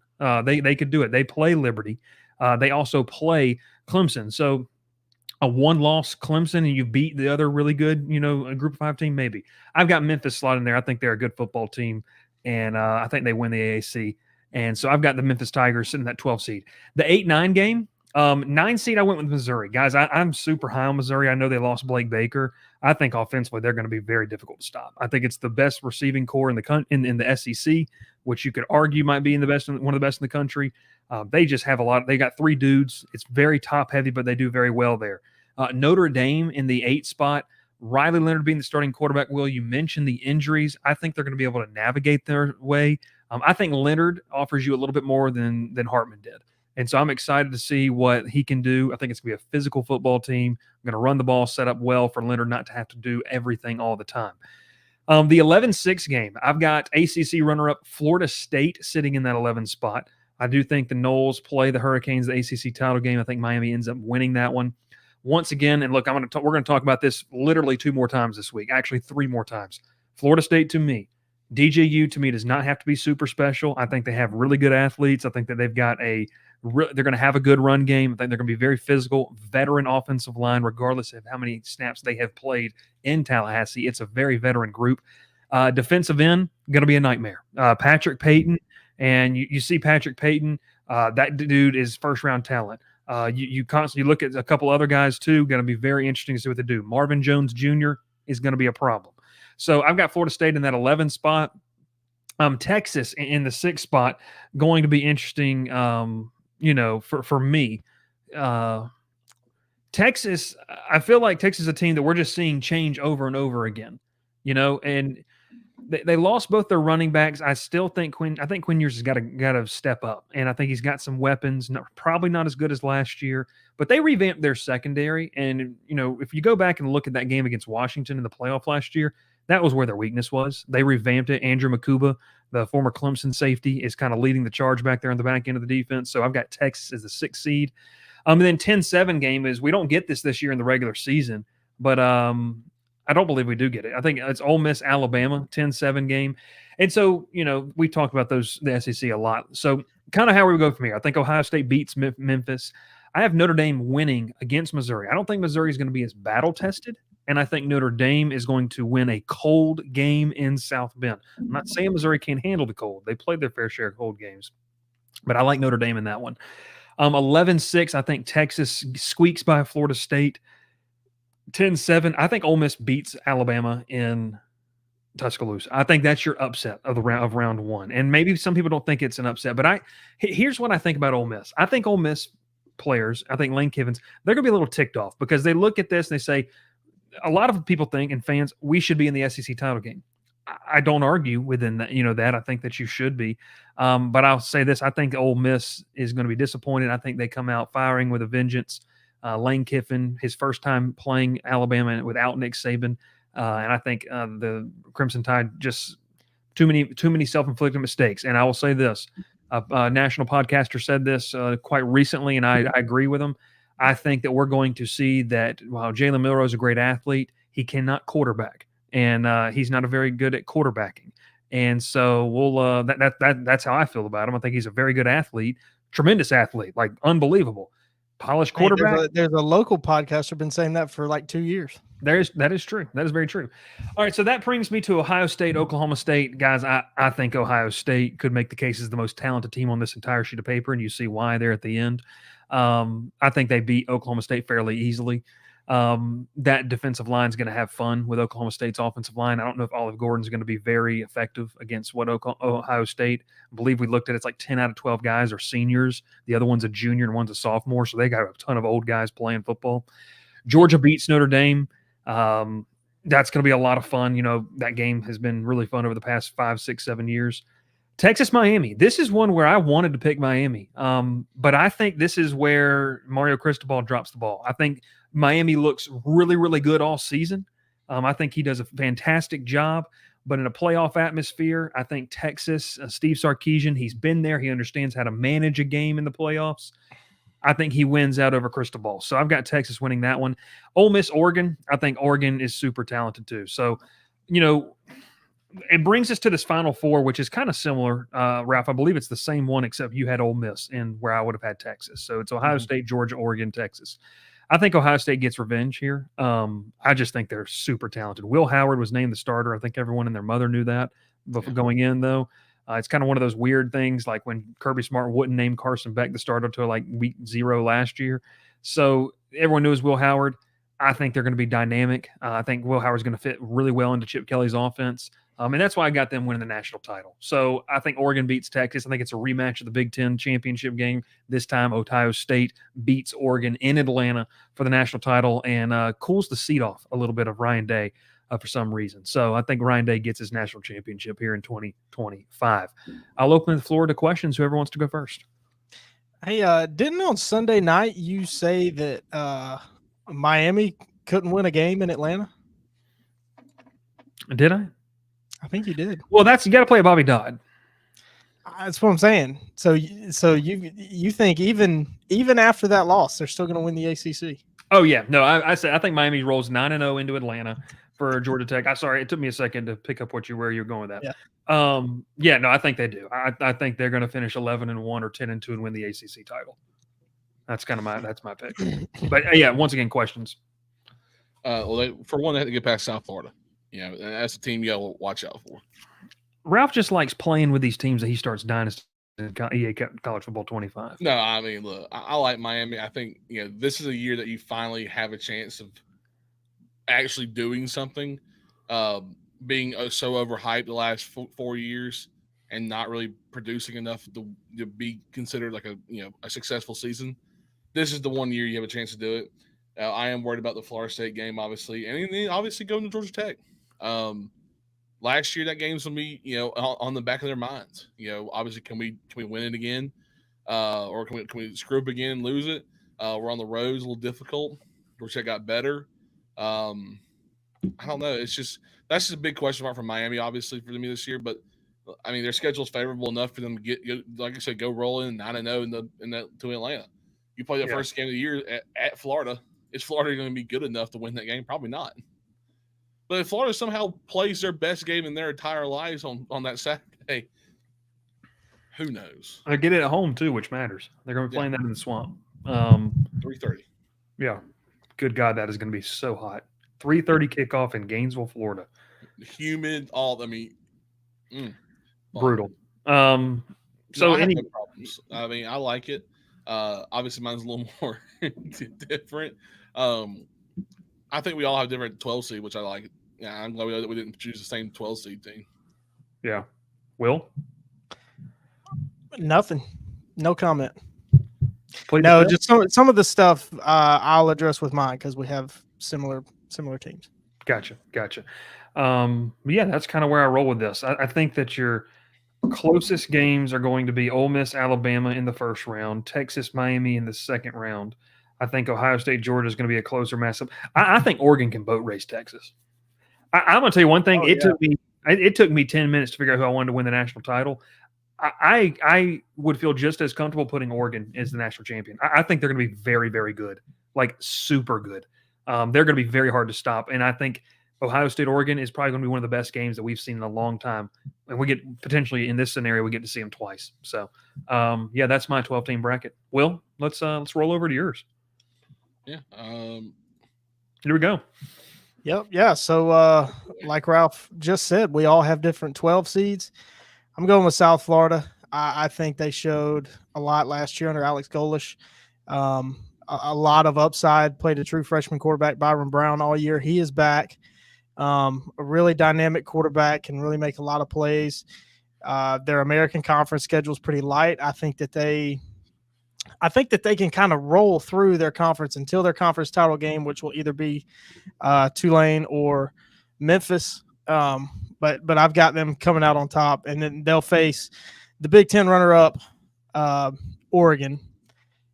They could do it. They play Liberty. They also play Clemson. So a 1-loss Clemson and you beat the other really good, a Group of 5 team, maybe. I've got Memphis slot in there. I think they're a good football team, and I think they win the AAC. And so I've got the Memphis Tigers sitting at that 12 seed. The 8-9 game, 9 seed, I went with Missouri. Guys, I'm super high on Missouri. I know they lost Blake Baker. I think offensively they're going to be very difficult to stop. I think it's the best receiving core in the SEC, which you could argue might be one of the best in the country. They just have a lot. They got 3 dudes. It's very top heavy, but they do very well there. Notre Dame in the 8 spot. Riley Leonard being the starting quarterback. Will, you mentioned the injuries. I think they're going to be able to navigate their way. I think Leonard offers you a little bit more than Hartman did. And so I'm excited to see what he can do. I think it's going to be a physical football team. I'm going to run the ball, set up well for Leonard not to have to do everything all the time. The 11-6 game, I've got ACC runner-up Florida State sitting in that 11 spot. I do think the Noles play the Hurricanes, the ACC title game. I think Miami ends up winning that one. Once again, and look, we're going to talk about this literally 2 more times this week, actually 3 more times. Florida State to me. DJU to me does not have to be super special. I think they have really good athletes. I think that they've got a They're going to have a good run game. I think they're going to be very physical, veteran offensive line, regardless of how many snaps they have played in Tallahassee. It's a very veteran group. Defensive end, going to be a nightmare. Patrick Payton, and you see Patrick Payton, that dude is first-round talent. You constantly look at a couple other guys, too. Going to be very interesting to see what they do. Marvin Jones Jr. is going to be a problem. So I've got Florida State in that 11 spot. Texas in the 6th spot, going to be interesting, for me. Texas, I feel like Texas is a team that we're just seeing change over and over again, and they lost both their running backs. I still think Quinn Ewers has got to step up, and I think he's got some weapons. Probably not as good as last year, but they revamped their secondary. And if you go back and look at that game against Washington in the playoff last year, that was where their weakness was. They revamped it. Andrew Makuba, the former Clemson safety, is kind of leading the charge back there on the back end of the defense. So I've got Texas as the 6th seed. And then 10-7 game is, we don't get this year in the regular season, but I don't believe we do get it. I think it's Ole Miss, Alabama, 10-7 game. And so, we've talked about the SEC a lot. So kind of how we go from here. I think Ohio State beats Memphis. I have Notre Dame winning against Missouri. I don't think Missouri is going to be as battle-tested, and I think Notre Dame is going to win a cold game in South Bend. I'm not saying Missouri can't handle the cold. They played their fair share of cold games, but I like Notre Dame in that one. 11-6, I think Texas squeaks by Florida State. 10-7, I think Ole Miss beats Alabama in Tuscaloosa. I think that's your upset of round one. And maybe some people don't think it's an upset, but here's what I think about Ole Miss. I think Ole Miss players, I think Lane Kiffin's, they're going to be a little ticked off because they look at this and they say, a lot of people think, and fans, we should be in the SEC title game. I don't argue within that, that I think that you should be. But I'll say this, I think Ole Miss is going to be disappointed. I think they come out firing with a vengeance. Lane Kiffin, his first time playing Alabama without Nick Saban. And I think the Crimson Tide just too many self-inflicted mistakes. And I will say this, a national podcaster said this quite recently, and I agree with him. I think that we're going to see that while Jalen Milroe is a great athlete, he cannot quarterback, and he's not a very good at quarterbacking. And so we'll that's how I feel about him. I think he's a very good athlete, tremendous athlete, like unbelievable, polished quarterback. Hey, there's a local podcaster been saying that for like 2 years. That is true. That is very true. All right, so that brings me to Ohio State, Oklahoma State. Guys, I think Ohio State could make the case as the most talented team on this entire sheet of paper, and you see why there at the end. I think they beat Oklahoma State fairly easily. That defensive line is going to have fun with Oklahoma State's offensive line. I don't know if Olive Gordon is going to be very effective against Ohio State. I believe we looked at it's like 10 out of 12 guys are seniors. The other one's a junior and one's a sophomore, so they got a ton of old guys playing football. Georgia beats Notre Dame. That's going to be a lot of fun. That game has been really fun over the past 5, 6, 7 years. Texas, Miami. This is one where I wanted to pick Miami. But I think this is where Mario Cristobal drops the ball. I think Miami looks really, really good all season. I think he does a fantastic job. But in a playoff atmosphere, I think Texas, Steve Sarkisian, he's been there. He understands how to manage a game in the playoffs. I think he wins out over Cristobal. So I've got Texas winning that one. Ole Miss, Oregon. I think Oregon is super talented too. So, it brings us to this Final Four, which is kind of similar, Ralph. I believe it's the same one, except you had Ole Miss in where I would have had Texas. So it's Ohio State, Georgia, Oregon, Texas. I think Ohio State gets revenge here. I just think they're super talented. Will Howard was named the starter. I think everyone and their mother knew that before going in, though. It's kind of one of those weird things, like when Kirby Smart wouldn't name Carson Beck the starter until like week 0 last year. So everyone knew it was Will Howard. I think they're going to be dynamic. I think Will Howard's going to fit really well into Chip Kelly's offense. And that's why I got them winning the national title. So I think Oregon beats Texas. I think it's a rematch of the Big Ten championship game. This time, Ohio State beats Oregon in Atlanta for the national title and cools the seat off a little bit of Ryan Day for some reason. So I think Ryan Day gets his national championship here in 2025. I'll open the floor to questions. Whoever wants to go first. Hey, didn't on Sunday night you say that Miami couldn't win a game in Atlanta? Did I? I think you did. Well, you got to play a Bobby Dodd. That's what I'm saying. So you think even after that loss, they're still going to win the ACC? Oh yeah, no. I think Miami rolls 9-0 into Atlanta, for Georgia Tech. Sorry, it took me a second to pick up where you're going with that. Yeah. No, I think they do. I think they're going to finish 11-1 or 10-2 and win the ACC title. That's my pick. But yeah, once again, questions. For one, they had to get past South Florida. And that's a team you got to watch out for. Ralph just likes playing with these teams that he starts dynasty in EA College Football 25. No, I mean, look, I like Miami. I think this is a year that you finally have a chance of actually doing something. Being so overhyped the last 4 years and not really producing enough to be considered like a successful season. This is the 1 year you have a chance to do it. I am worried about the Florida State game, obviously, and then obviously going to Georgia Tech. Last year that game's gonna be on the back of their minds. Obviously, can we win it again, or can we screw up again and lose it? We're on the road, it's a little difficult. Georgia Tech got better. I don't know. That's just a big question mark for Miami, obviously, for me this year. But I mean, their schedule is favorable enough for them to get like I said, go rolling 9-0 to Atlanta. You play the first game of the year at Florida. Is Florida going to be good enough to win that game? Probably not. But if Florida somehow plays their best game in their entire lives on that Saturday, who knows? I get it at home too, which matters. They're going to be playing that in the Swamp. 3:30. Yeah. Good God, that is going to be so hot. 3:30 kickoff in Gainesville, Florida. Humid, brutal. So I have no problems. I mean, I like it. Obviously, mine's a little more different. I think we all have different 12 seed, which I like. Yeah, I'm glad we didn't choose the same 12 seed team. Yeah. Will? Nothing. No comment. No, just some of the stuff I'll address with mine because we have similar teams. Gotcha. Yeah, that's kind of where I roll with this. I think that your closest games are going to be Ole Miss, Alabama in the first round, Texas, Miami in the second round. I think Ohio State, Georgia is going to be a closer matchup. I think Oregon can boat race Texas. I'm going to tell you one thing. It took me 10 minutes to figure out who I wanted to win the national title. I would feel just as comfortable putting Oregon as the national champion. I think they're going to be very, very good, like super good. They're going to be very hard to stop. And I think Ohio State, Oregon is probably going to be one of the best games that we've seen in a long time. And we get potentially in this scenario, we get to see them twice. So, yeah, that's my 12-team bracket. Will, let's roll over to yours. Yeah. Here we go. Yep. Yeah. So, like Ralph just said, we all have different 12 seeds. I'm going with South Florida. I think they showed a lot last year under Alex Golish. A lot of upside. Played a true freshman quarterback, Byron Brown, all year. He is back. A really dynamic quarterback, can really make a lot of plays. Their American Conference schedule is pretty light. I think that they can kind of roll through their conference until their conference title game, which will either be Tulane or Memphis. But I've got them coming out on top, and then they'll face the Big Ten runner-up, Oregon.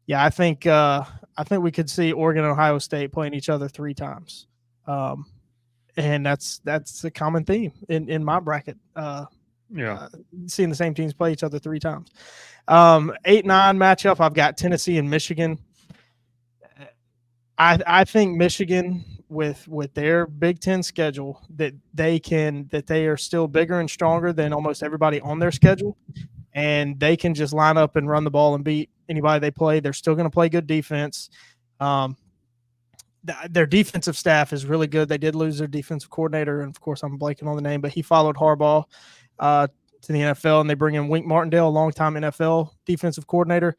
Yeah, I think we could see Oregon and Ohio State playing each other 3 times, and that's a common theme in my bracket. Seeing the same teams play each other 3 times. 8-9 matchup. I've got Tennessee and Michigan. I think Michigan with their Big Ten schedule that they are still bigger and stronger than almost everybody on their schedule, and they can just line up and run the ball and beat anybody they play. They're still going to play good defense. Their defensive staff is really good. They did lose their defensive coordinator, and of course I'm blanking on the name, but he followed Harbaugh to the NFL, and they bring in Wink Martindale, a longtime NFL defensive coordinator.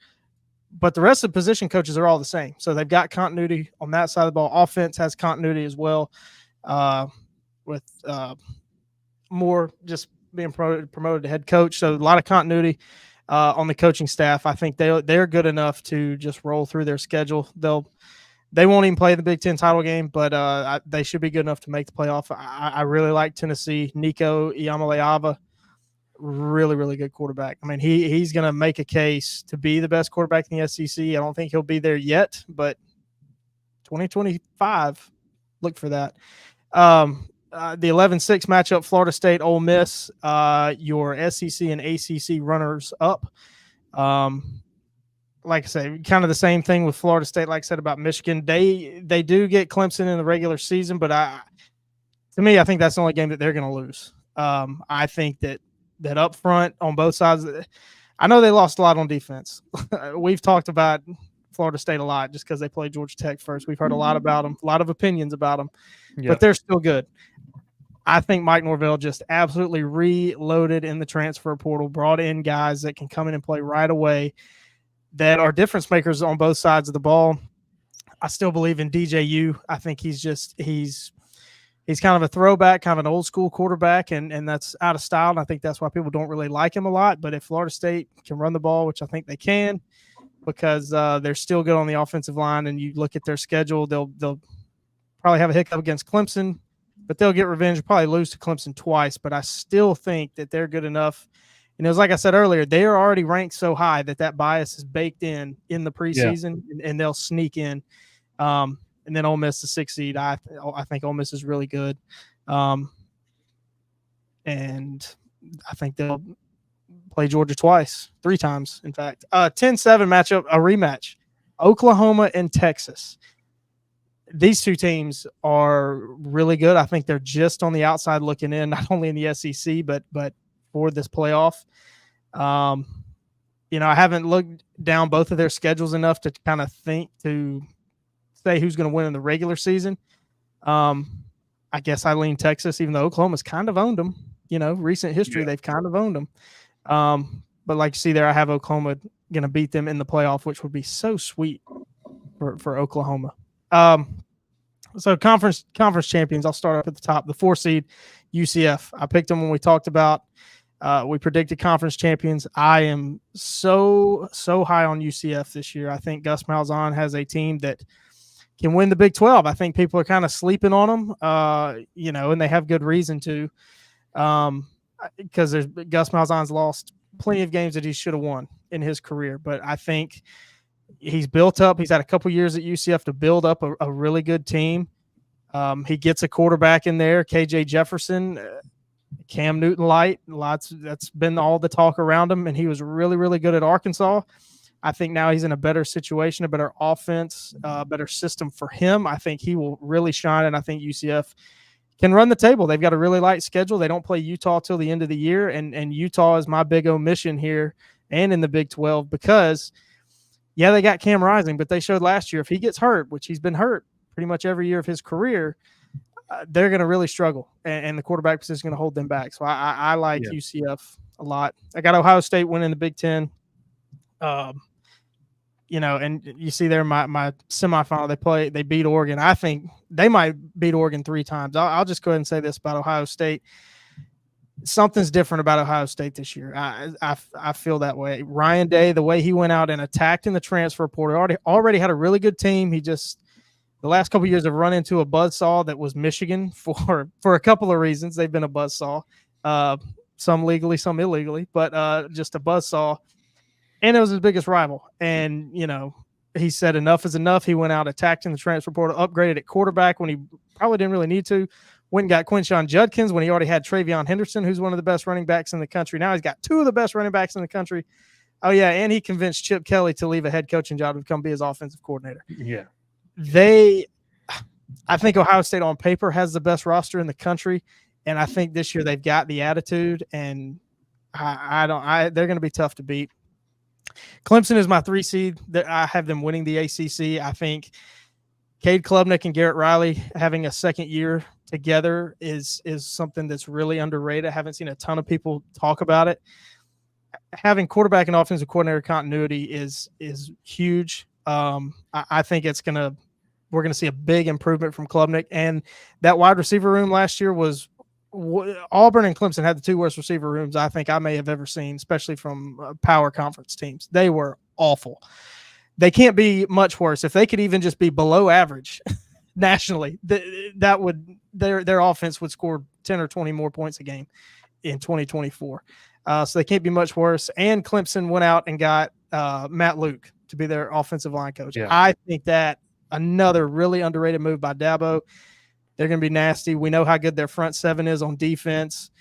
But the rest of the position coaches are all the same. So they've got continuity on that side of the ball. Offense has continuity as well, with Moore just being promoted to head coach. So a lot of continuity on the coaching staff. I think they're good enough to just roll through their schedule. They won't even play the Big Ten title game, but they should be good enough to make the playoff. I really like Tennessee. Nico Iamaleava, really, really good quarterback. I mean, he's going to make a case to be the best quarterback in the SEC. I don't think he'll be there yet, but 2025, look for that. The 11-6 matchup, Florida State, Ole Miss, your SEC and ACC runners up. Like I say, kind of the same thing with Florida State. Like I said about Michigan, they do get Clemson in the regular season, but to me, I think that's the only game that they're going to lose. I think that up front on both sides, I know they lost a lot on defense. We've talked about Florida State a lot just because they played Georgia Tech first. We've heard a lot about them, a lot of opinions about them, but they're still good. I think Mike Norvell just absolutely reloaded in the transfer portal, brought in guys that can come in and play right away that are difference makers on both sides of the ball. I still believe in DJU. I think he's kind of a throwback, kind of an old school quarterback, and that's out of style. And I think that's why people don't really like him a lot. But if Florida State can run the ball, which I think they can, because they're still good on the offensive line, and you look at their schedule, they'll probably have a hiccup against Clemson, but they'll get revenge, probably lose to Clemson twice. But I still think that they're good enough. And it was like I said earlier, they are already ranked so high that bias is baked in the preseason, and they'll sneak in. And then Ole Miss, the 6th seed, I think Ole Miss is really good. And I think they'll play Georgia three times, in fact. 10-7 matchup, a rematch. Oklahoma and Texas. These two teams are really good. I think they're just on the outside looking in, not only in the SEC, but for this playoff. I haven't looked down both of their schedules enough to kind of think to say who's going to win in the regular season. I guess I lean Texas, even though Oklahoma's kind of owned them. Recent history, they've kind of owned them. But like you see there, I have Oklahoma going to beat them in the playoff, which would be so sweet for Oklahoma. So conference champions, I'll start up at the top. The 4 seed, UCF. I picked them when we talked about we predicted conference champions. I am so high on UCF this year. I think Gus Malzahn has a team that can win the Big 12. I think people are kind of sleeping on them, and they have good reason to, because Gus Malzahn's lost plenty of games that he should have won in his career. But I think he's built up. He's had a couple years at UCF to build up a really good team. He gets a quarterback in there, KJ Jefferson, Cam Newton light. That's been all the talk around him, and he was really, really good at Arkansas. I think now he's in a better situation, a better offense, better system for him. I think he will really shine, and I think UCF can run the table. They've got a really light schedule. They don't play Utah till the end of the year, and Utah is my big omission here and in the Big 12 because, they got Cam Rising, but they showed last year if he gets hurt, which he's been hurt pretty much every year of his career, they're going to really struggle, and the quarterback position is going to hold them back. So I like UCF a lot. I got Ohio State winning the Big 10. And you see there my semifinal, they beat Oregon. I think they might beat Oregon 3 times. I'll just go ahead and say this about Ohio State. Something's different about Ohio State this year. I feel that way. Ryan Day, the way he went out and attacked in the transfer portal, already had a really good team. He just, the last couple of years, have run into a buzzsaw that was Michigan for a couple of reasons. They've been a buzzsaw, some legally, some illegally, but just a buzzsaw. And it was his biggest rival. And, he said enough is enough. He went out, attacked in the transfer portal, upgraded at quarterback when he probably didn't really need to. Went and got Quinshon Judkins when he already had Travion Henderson, who's one of the best running backs in the country. Now he's got 2 of the best running backs in the country. Oh, yeah, and he convinced Chip Kelly to leave a head coaching job to come be his offensive coordinator. Yeah. I think Ohio State on paper has the best roster in the country, and I think this year they've got the attitude, and they're going to be tough to beat. Clemson is my 3 seed. I have them winning the ACC. I think Cade Klubnik and Garrett Riley having a second year together is something that's really underrated. I haven't seen a ton of people talk about it. Having quarterback and offensive coordinator continuity is huge. I think we're going to see a big improvement from Klubnik, and that wide receiver room last year was Auburn and Clemson had the 2 worst receiver rooms I think I may have ever seen, especially from power conference teams. They were awful. They can't be much worse. If they could even just be below average nationally, their offense would score 10 or 20 more points a game in 2024. So they can't be much worse. And Clemson went out and got Matt Luke to be their offensive line coach. Yeah. I think that another really underrated move by Dabo. They're going to be nasty. We know how good their front 7 is on defense.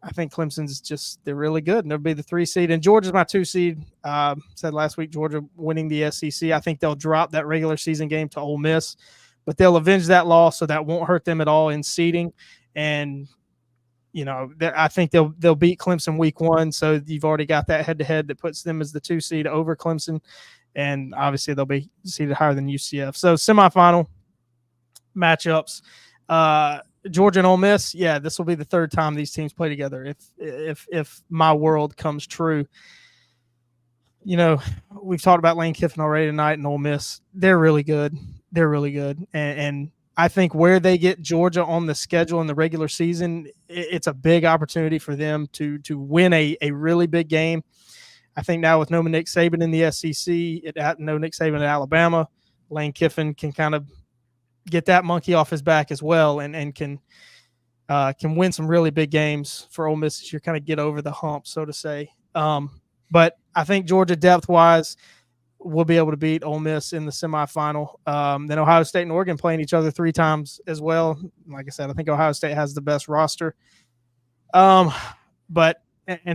I think Clemson's they're really good, and they'll be the 3 seed. And Georgia's my 2 seed. Said last week, Georgia winning the SEC. I think they'll drop that regular season game to Ole Miss, but they'll avenge that loss, so that won't hurt them at all in seeding. and I think they'll beat Clemson week 1. So you've already got that head-to-head that puts them as the 2 seed over Clemson, and obviously they'll be seeded higher than UCF. So semifinal matchups, Georgia and Ole Miss. Yeah, this will be the 3rd time these teams play together. If my world comes true. We've talked about Lane Kiffin already tonight, and Ole Miss. They're really good. They're really good, and I think where they get Georgia on the schedule in the regular season, it's a big opportunity for them to win a really big game. I think now with no Nick Saban in the SEC, no Nick Saban at Alabama, Lane Kiffin can kind of get that monkey off his back as well, and can win some really big games for Ole Miss this year, kind of get over the hump, so to say. But I think Georgia depth-wise will be able to beat Ole Miss in the semifinal. Then Ohio State and Oregon playing each other 3 times as well. Like I said, I think Ohio State has the best roster. But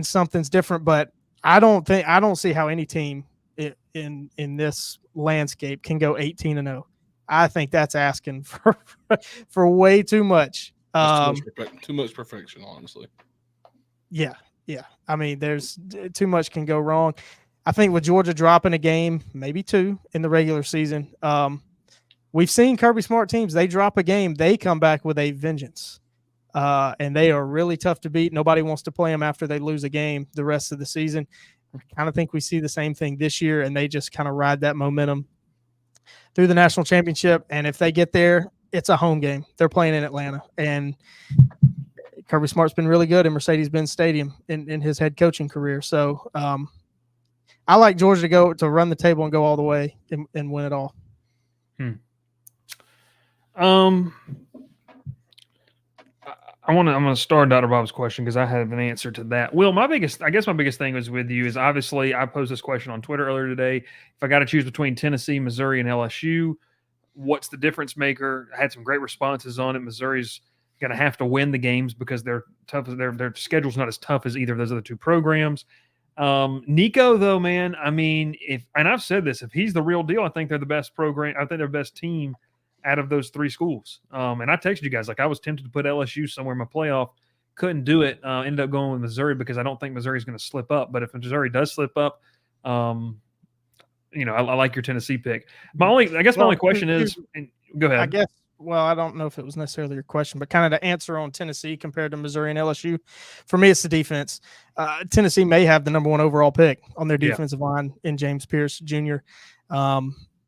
something's different. But I don't see how any team in this landscape can go 18-0. I think that's asking for way too much. Too much perfection, honestly. Yeah. I mean, there's too much can go wrong. I think with Georgia dropping a game, maybe 2 in the regular season, we've seen Kirby Smart teams, they drop a game, they come back with a vengeance. And they are really tough to beat. Nobody wants to play them after they lose a game the rest of the season. I kind of think we see the same thing this year, and they just kind of ride that momentum through the national championship. And if they get there, it's a home game. They're playing in Atlanta. And Kirby Smart's been really good in Mercedes-Benz Stadium in his head coaching career. So, I like Georgia to run the table and go all the way and win it all. I'm going to start Dr. Bob's question because I have an answer to that. Will, my biggest thing was with you is obviously I posed this question on Twitter earlier today. If I got to choose between Tennessee, Missouri, and LSU, what's the difference maker? I had some great responses on it. Missouri's going to have to win the games because they're tough. Their schedule's not as tough as either of those other 2 programs. Nico, though, man, I mean, and I've said this, if he's the real deal, I think they're the best program. I think they're the best team out of those 3 schools. And I texted you guys, like I was tempted to put LSU somewhere in my playoff, couldn't do it. Ended up going with Missouri because I don't think Missouri is going to slip up. But if Missouri does slip up, I like your Tennessee pick. My only question is, go ahead. I don't know if it was necessarily your question, but kind of the answer on Tennessee compared to Missouri and LSU, for me, it's the defense. Tennessee may have the number 1 overall pick on their defensive line in James Pierce Jr.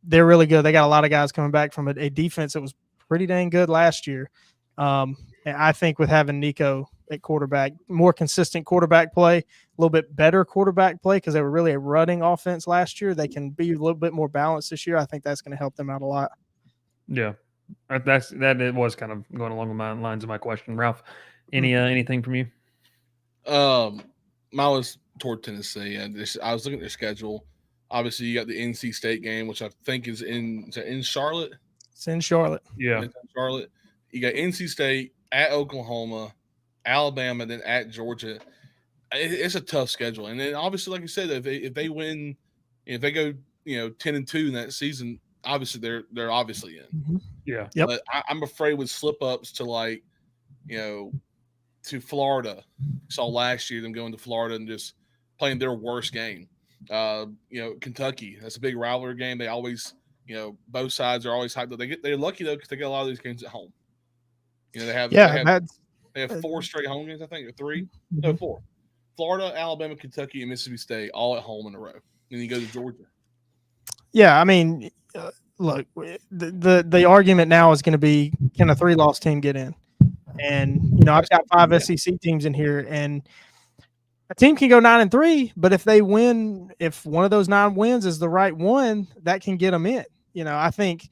They're really good. They got a lot of guys coming back from a defense that was pretty dang good last year. And I think with having Nico at quarterback, more consistent quarterback play, a little bit better quarterback play because they were really a running offense last year. They can be a little bit more balanced this year. I think that's going to help them out a lot. Yeah. It was kind of going along the lines of my question. Ralph, anything from you? Mine was toward Tennessee, and I was looking at their schedule. Obviously, you got the NC State game, which I think is in Charlotte. It's in Charlotte. Yeah, it's in Charlotte. You got NC State at Oklahoma, Alabama, then at Georgia. It's a tough schedule, and then obviously, like you said, if they win, if they go 10-2 in that season. Obviously, they're obviously in. Mm-hmm. Yeah. Yep. But I'm afraid with slip ups to to Florida. Saw last year them going to Florida and just playing their worst game. Kentucky. That's a big rivalry game. They always, both sides are always hyped. They're lucky though because they get a lot of these games at home. They have 4 straight home games. I think or 3. Mm-hmm. No, 4. Florida, Alabama, Kentucky, and Mississippi State all at home in a row. Then you go to Georgia. Yeah, I mean. Look, the argument now is going to be, can a 3-loss team get in? And I've got 5 SEC teams in here, and a team can go 9-3, but if they win, if one of those 9 wins is the right one, that can get them in. I think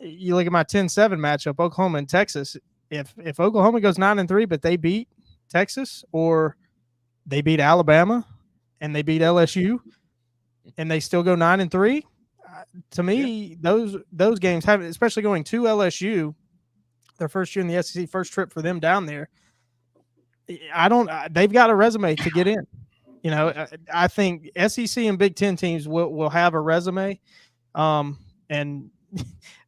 you look at my 10-7 matchup, Oklahoma and Texas. If Oklahoma goes 9-3, but they beat Texas or they beat Alabama and they beat LSU, and they still go 9-3. To me, those games have, especially going to LSU, their first year in the SEC, first trip for them down there. They've got a resume to get in. I think SEC and Big Ten teams will have a resume. And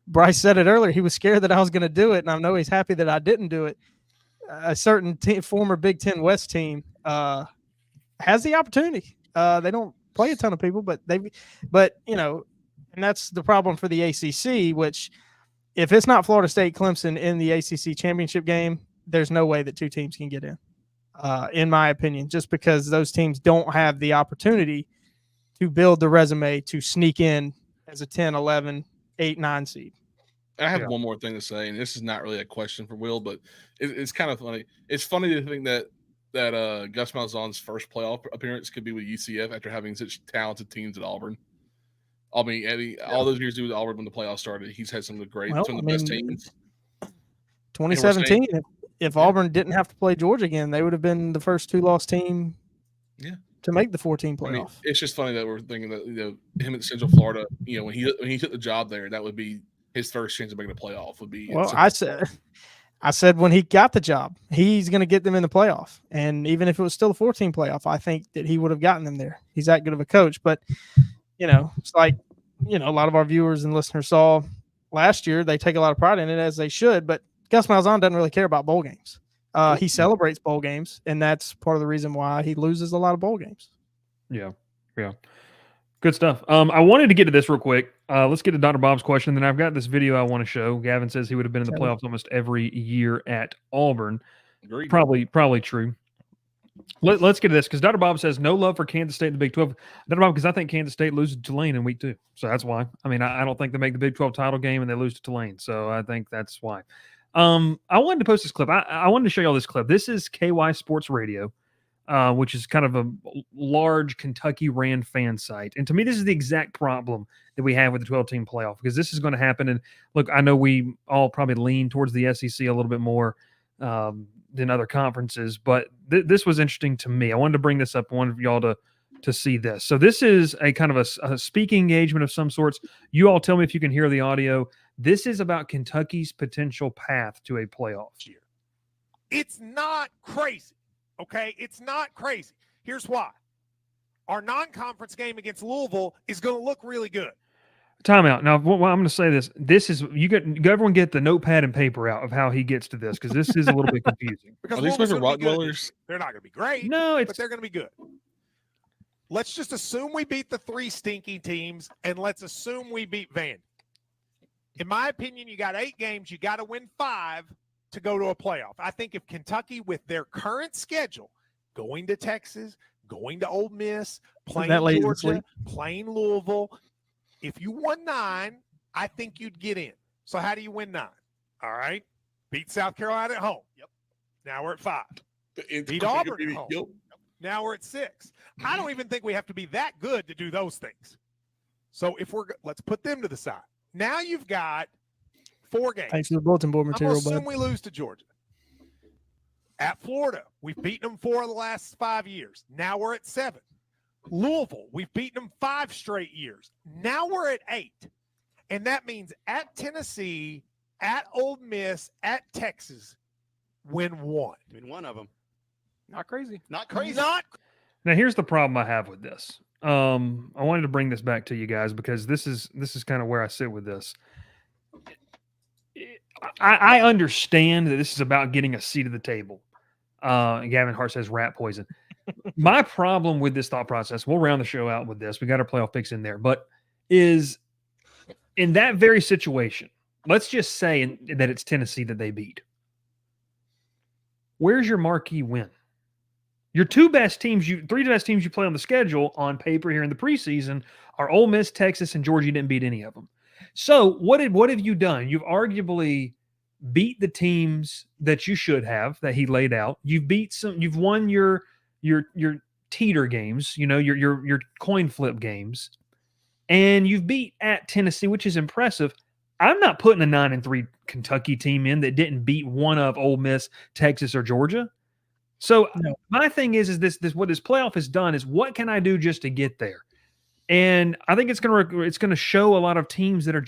Bryce said it earlier. He was scared that I was going to do it, and I know he's happy that I didn't do it. a certain former Big Ten West team has the opportunity. They don't play a ton of people, but and that's the problem for the ACC, which if it's not Florida State, Clemson in the ACC championship game, there's no way that two teams can get in my opinion, just because those teams don't have the opportunity to build the resume to sneak in as a 10, 11, 8, 9 seed. I have one more thing to say, and this is not really a question for Will, but it's kind of funny. It's funny to think that Gus Malzahn's first playoff appearance could be with UCF after having such talented teams at Auburn. I mean, Eddie, all those years he was at Auburn when the playoffs started, he's had some of the best teams. 2017, if Auburn didn't have to play Georgia again, they would have been the first 2-loss team to make the 14 playoff. I mean, it's just funny that we're thinking that him at Central Florida, when he took the job there, that would be his first chance of making a playoff. Would be I said when he got the job, he's going to get them in the playoff, and even if it was still a 14 playoff, I think that he would have gotten them there. He's that good of a coach, but it's like a lot of our viewers and listeners saw last year. They take a lot of pride in it, as they should, but Gus Malzahn doesn't really care about bowl games. He celebrates bowl games, and that's part of the reason why he loses a lot of bowl games. Yeah. Good stuff. I wanted to get to this real quick. Let's get to Dr. Bob's question. Then I've got this video I want to show. Gavin says he would have been in the playoffs almost every year at Auburn. Agreed. Probably true. Let's get to this because Dr. Bob says no love for Kansas State in the Big 12. Dr. Bob, because I think Kansas State loses to Tulane in week 2. So that's why. I mean, I don't think they make the Big 12 title game and they lose to Tulane. So I think that's why. I wanted to post this clip. I wanted to show y'all this clip. This is KY Sports Radio, which is kind of a large Kentucky ran fan site. And to me, this is the exact problem that we have with the 12-team playoff because this is going to happen. And look, I know we all probably lean towards the SEC a little bit more than other conferences, but this was interesting to me. I wanted to bring this up. I wanted y'all to see this. So this is a kind of a speaking engagement of some sorts. You all tell me if you can hear the audio. This is about Kentucky's potential path to a playoff year. It's not crazy, okay? It's not crazy. Here's why. Our non-conference game against Louisville is going to look really good. Timeout. Now, I'm going to say this. This is everyone get the notepad and paper out of how he gets to this because this is a little bit confusing. Are these supposed to be rock dwellers? They're not going to be great. No, but they're going to be good. Let's just assume we beat the 3 stinky teams, and let's assume we beat Vandy. In my opinion, you got 8 games. You got to win 5 to go to a playoff. I think if Kentucky, with their current schedule, going to Texas, going to Ole Miss, playing Georgia, playing Louisville, if you won 9, I think you'd get in. So how do you win 9? All right. Beat South Carolina at home. Yep. Now we're at 5. Beat Auburn at home. Yep. Now we're at 6. I don't even think we have to be that good to do those things. So let's put them to the side. Now you've got 4 games. Thanks for the bulletin board material, bud. Assume we lose to Georgia. At Florida, we've beaten them 4 of the last 5 years. Now we're at 7. Louisville, we've beaten them 5 straight years. Now we're at 8. And that means at Tennessee, at Ole Miss, at Texas, win 1. Win 1 of them. Not crazy. Not crazy. Now, here's the problem I have with this. I wanted to bring this back to you guys because this is kind of where I sit with this. I understand that this is about getting a seat at the table. Gavin Hart says rat poison. My problem with this thought process, we'll round the show out with this. We got our playoff picks in there, but is in that very situation, let's just say that it's Tennessee that they beat. Where's your marquee win? Your 3 best teams you play on the schedule on paper here in the preseason are Ole Miss, Texas, and Georgia. You didn't beat any of them. So what have you done? You've arguably beat the teams that you should have that he laid out. You've won your teeter games, your coin flip games, and you've beat at Tennessee, which is impressive. I'm not putting a 9-3 Kentucky team in that didn't beat one of Ole Miss, Texas, or Georgia. So my thing is this what this playoff has done is what can I do just to get there? And I think it's going to show a lot of teams that are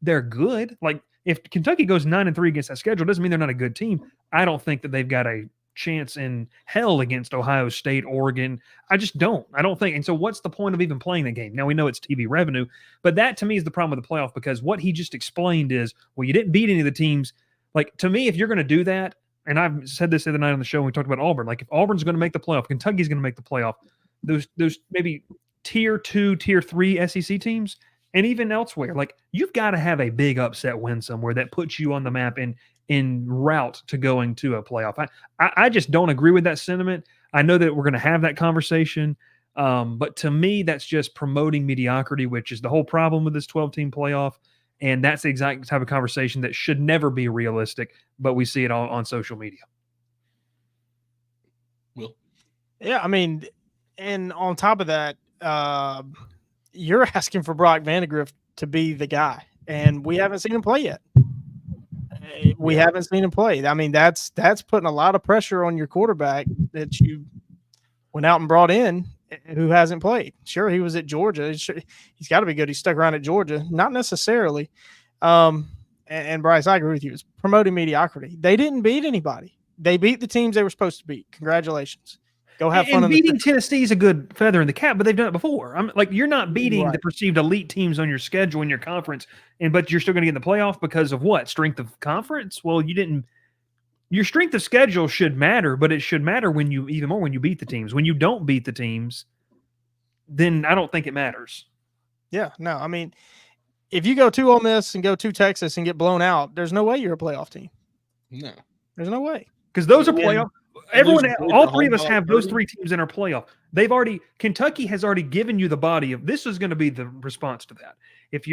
they're good. Like if Kentucky goes 9-3 against that schedule, doesn't mean they're not a good team. I don't think that they've got a chance in hell against Ohio State, Oregon. I just don't. I don't think. And so what's the point of even playing the game? Now we know it's TV revenue, but that to me is the problem with the playoff because what he just explained is, well, you didn't beat any of the teams. Like to me, if you're going to do that, and I've said this the other night on the show when we talked about Auburn. Like if Auburn's going to make the playoff, Kentucky's going to make the playoff. Those maybe tier 2, tier 3 SEC teams, and even elsewhere, like you've got to have a big upset win somewhere that puts you on the map and in route to going to a playoff. I just don't agree with that sentiment. I know that we're going to have that conversation, but to me, that's just promoting mediocrity, which is the whole problem with this 12-team playoff. And that's the exact type of conversation that should never be realistic, but we see it all on social media. Will? Yeah, I mean, and on top of that, you're asking for Brock Vandegrift to be the guy, and we haven't seen him play yet. We haven't seen him play. I mean, that's putting a lot of pressure on your quarterback that you went out and brought in who hasn't played. Sure, he was at Georgia. He's got to be good. He stuck around at Georgia. Not necessarily. And Bryce, I agree with you. It's promoting mediocrity. They didn't beat anybody. They beat the teams they were supposed to beat. Congratulations. Go have fun. And beating Tennessee is a good feather in the cap, but they've done it before. I'm like, you're not beating the perceived elite teams on your schedule in your conference, but you're still going to get in the playoff because of what? Strength of conference? Well, you didn't. Your strength of schedule should matter, but it should matter even more when you beat the teams. When you don't beat the teams, then I don't think it matters. Yeah, no. I mean, if you go to Ole Miss and go to Texas and get blown out, there's no way you're a playoff team. No, there's no way. Because those are playoff. All three of us have those three teams in our playoff. Kentucky has already given you the body of this is going to be the response to that. If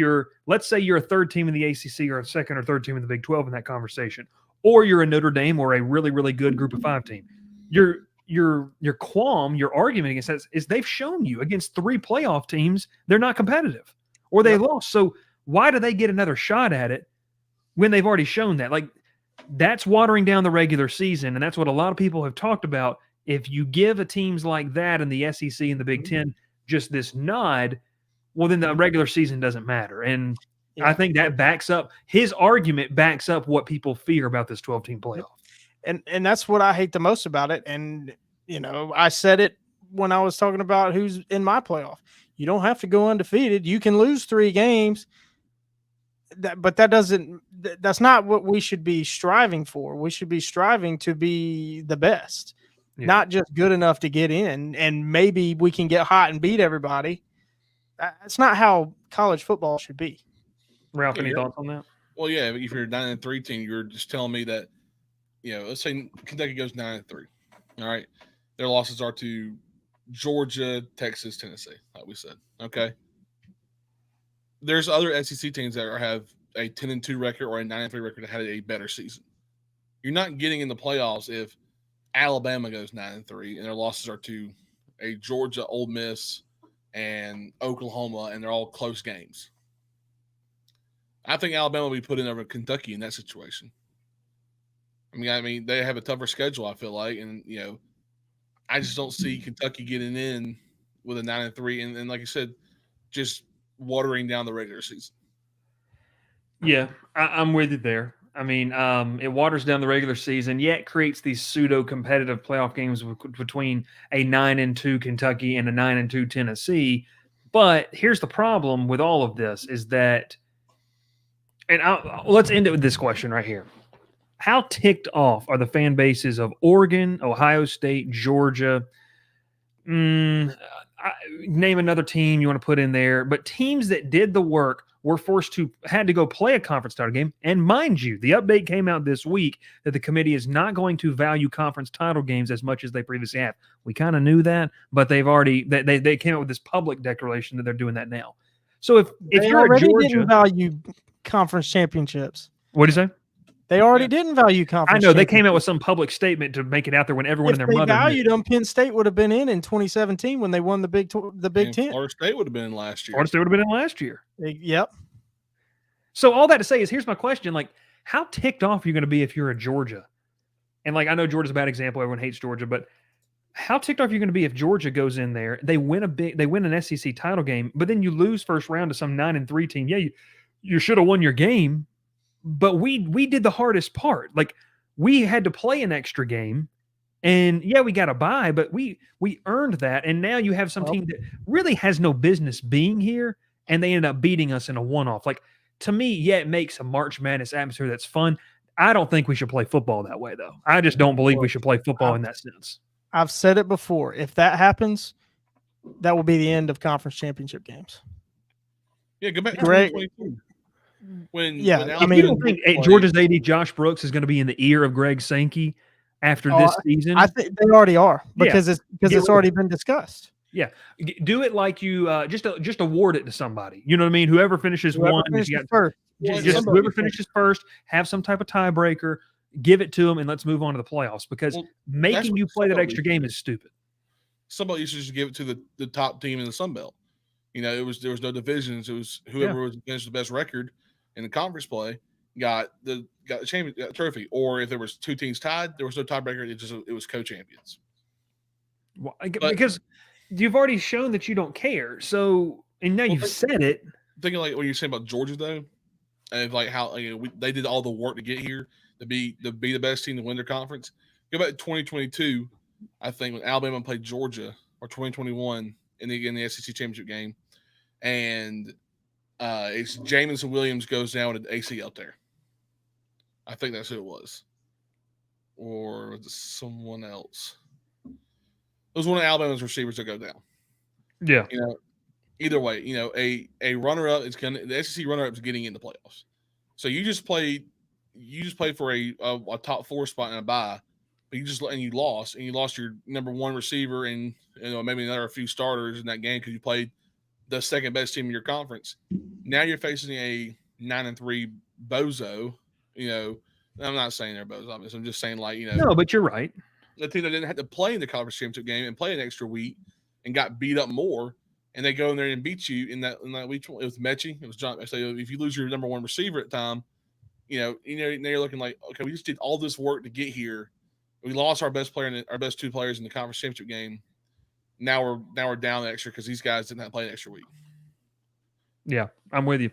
let's say you're a third team in the ACC or a second or third team in the Big 12 in that conversation, or you're a Notre Dame or a really, really good group of 5 team, your argument against that is they've shown you against 3 playoff teams they're not competitive or they lost. So why do they get another shot at it when they've already shown that? Like, that's watering down the regular season, and that's what a lot of people have talked about. If you give teams like that in the SEC and the Big Ten just this nod, well, then the regular season doesn't matter. And I think that backs up his argument, backs up what people fear about this 12-team playoff. And that's what I hate the most about it. And, I said it when I was talking about who's in my playoff. You don't have to go undefeated. You can lose 3 games. But that's not what we should be striving for. We should be striving to be the best, not just good enough to get in. And maybe we can get hot and beat everybody. That's not how college football should be. Ralph, any thoughts on that? Well, yeah, if you're a 9-3 team, you're just telling me that, let's say Kentucky goes 9-3. All right. Their losses are to Georgia, Texas, Tennessee, like we said. Okay. There's other SEC teams that have a 10-2 record or a 9-3 record that had a better season. You're not getting in the playoffs if Alabama goes 9-3 and their losses are to a Georgia, Ole Miss, and Oklahoma, and they're all close games. I think Alabama will be put in over Kentucky in that situation. I mean, they have a tougher schedule, I feel like, and I just don't see Kentucky getting in with a 9-3, and like I said, just watering down the regular season. Yeah, I'm with you there. I mean, it waters down the regular season, yet creates these pseudo-competitive playoff games between a 9-2 Kentucky and a 9-2 Tennessee. But here's the problem with all of this is that, and let's end it with this question right here. How ticked off are the fan bases of Oregon, Ohio State, Georgia? Name another team you want to put in there, but teams that did the work had to go play a conference title game. And mind you, the update came out this week that the committee is not going to value conference title games as much as they previously have. We kind of knew that, but they've already they came out with this public declaration that they're doing that now. So if you're already a Georgia, didn't value conference championships. What do you say? They already didn't value conference. I know they came out with some public statement to make it out there when everyone and their mother valued them. Penn State would have been in 2017 when they won the Big Ten. Florida State would have been in last year. Florida State would have been in last year. Yep. So all that to say is, here's my question: like, how ticked off are you going to be if you're a Georgia? And like, I know Georgia's a bad example. Everyone hates Georgia, but how ticked off are you going to be if Georgia goes in there, they win an SEC title game, but then you lose first round to some 9-3 team? Yeah, you should have won your game. But we did the hardest part. Like, we had to play an extra game, and yeah, we got a bye, but we earned that. And now you have some team that really has no business being here, and they ended up beating us in a one-off. Like, to me, yeah, it makes a March Madness atmosphere that's fun. I don't think we should play football that way, though. I just don't believe we should play football in that sense. I've said it before. If that happens, that will be the end of conference championship games. Yeah, go back to Greg- 2022. When Yeah, when I You mean- don't think Georgia's AD Josh Brooks is going to be in the ear of Greg Sankey after this season? I think they already are Yeah. because it's already been discussed. Do it like you just award it to somebody. You know what I mean? Whoever finishes Whoever one, finishes you got- first. Well, just somebody- whoever finishes first, have some type of tiebreaker, give it to them, and let's move on to the playoffs. Because Well, making what you play that somebody extra game is stupid. somebody used to just give it to the top team in the Sun Belt. There was no divisions. It was whoever was finished the best record in the conference play got the trophy. Or if there was two teams tied, there was no tiebreaker. It was co-champions. Well, because you've already shown that you don't care. So, and now you've said it. Thinking like what you're saying about Georgia though, and like how they did all the work to get here to be the best team to win their conference. Go back to 2022, I think when Alabama played Georgia, or 2021 in the SEC championship game, and it's Jamison Williams goes down with an ACL tear. I think that's who it was, or was it someone else? It was one of Alabama's receivers that go down. Yeah. Either way, a runner-up is the SEC runner-up is getting into playoffs. So you just played for a top 4 spot in a bye, but you lost your number 1 receiver and maybe another few starters in that game because you played the second best team in your conference. Now you're facing a 9-3 bozo. I'm not saying they're bozos, obviously. I'm just saying No, but you're right. the team that didn't have to play in the conference championship game and play an extra week and got beat up more. And they go in there and beat you in that week. It was Mechie. It was John. So if you lose your number 1 receiver at time, now you're looking like, okay, we just did all this work to get here. We lost our best player and our best 2 players in the conference championship game. Now we're down the extra because these guys didn't have to play an extra week. Yeah, I'm with you.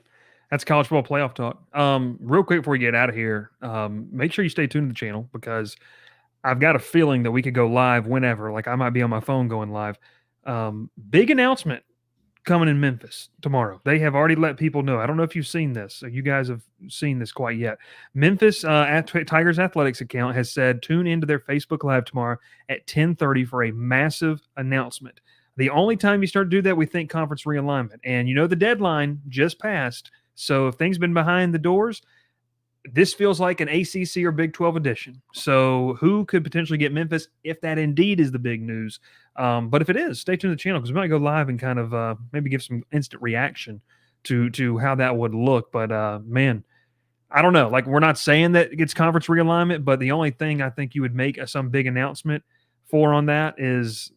That's college football playoff talk. Real quick before we get out of here, make sure you stay tuned to the channel because I've got a feeling that we could go live whenever. Like I might be on my phone going live. Big announcement coming in Memphis tomorrow. They have already let people know. I don't know if you've seen this. You guys have seen this quite yet. Memphis Tigers Athletics account has said tune into their Facebook Live tomorrow at 10:30 for a massive announcement. The only time you start to do that, we think conference realignment. And the deadline just passed. So if things been behind the doors, this feels like an ACC or Big 12 edition. So who could potentially get Memphis if that indeed is the big news? But if it is, stay tuned to the channel because we might go live and kind of maybe give some instant reaction to how that would look. But man, I don't know. Like we're not saying that it's conference realignment, but the only thing I think you would make some big announcement for on that is,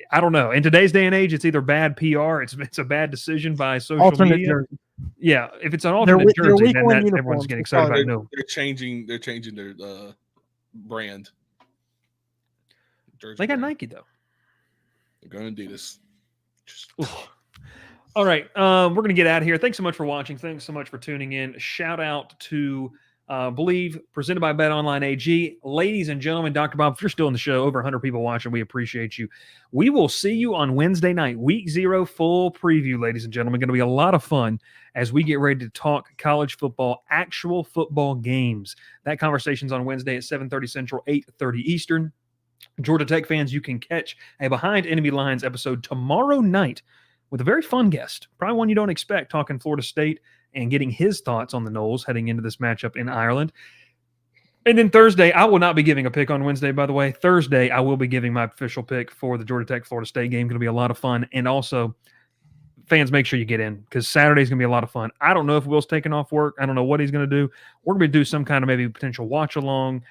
I don't know. In today's day and age, it's either bad PR, it's a bad decision by social media. Jersey. Yeah, if it's an alternate jersey, then week-one everyone's uniforms getting excited about it. No, They're changing their brand. Jersey they got brand. Nike though. They're going to Adidas. All right, we're going to get out of here. Thanks so much for watching. Thanks so much for tuning in. Shout out to Believe, presented by BetOnline AG. Ladies and gentlemen, Dr. Bob, if you're still in the show, over 100 people watching, we appreciate you. We will see you on Wednesday night, week 0 full preview, ladies and gentlemen. Going to be a lot of fun as we get ready to talk college football, actual football games. That conversation's on Wednesday at 7:30 Central, 8:30 Eastern. Georgia Tech fans, you can catch a Behind Enemy Lines episode tomorrow night with a very fun guest, probably one you don't expect, talking Florida State and getting his thoughts on the Noles heading into this matchup in Ireland. And then Thursday, I will not be giving a pick on Wednesday, by the way. Thursday, I will be giving my official pick for the Georgia Tech-Florida State game. Going to be a lot of fun. And also, fans, make sure you get in because Saturday's going to be a lot of fun. I don't know if Will's taking off work. I don't know what he's going to do. We're going to do some kind of maybe potential watch-along.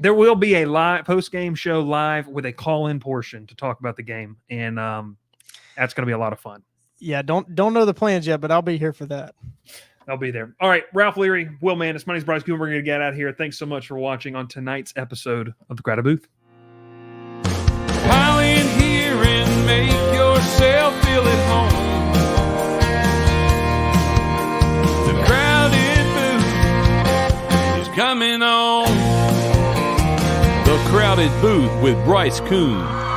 There will be a live post-game show live with a call-in portion to talk about the game. And that's going to be a lot of fun. Yeah, don't know the plans yet, but I'll be here for that. I'll be there. All right, Ralph Leary, Will Mandis, my name's Bryce Koon. We're going to get out of here. Thanks so much for watching on tonight's episode of The Crowded Booth. Pile in here and make yourself feel at home. The Crowded Booth is coming on. The Crowded Booth with Bryce Koon.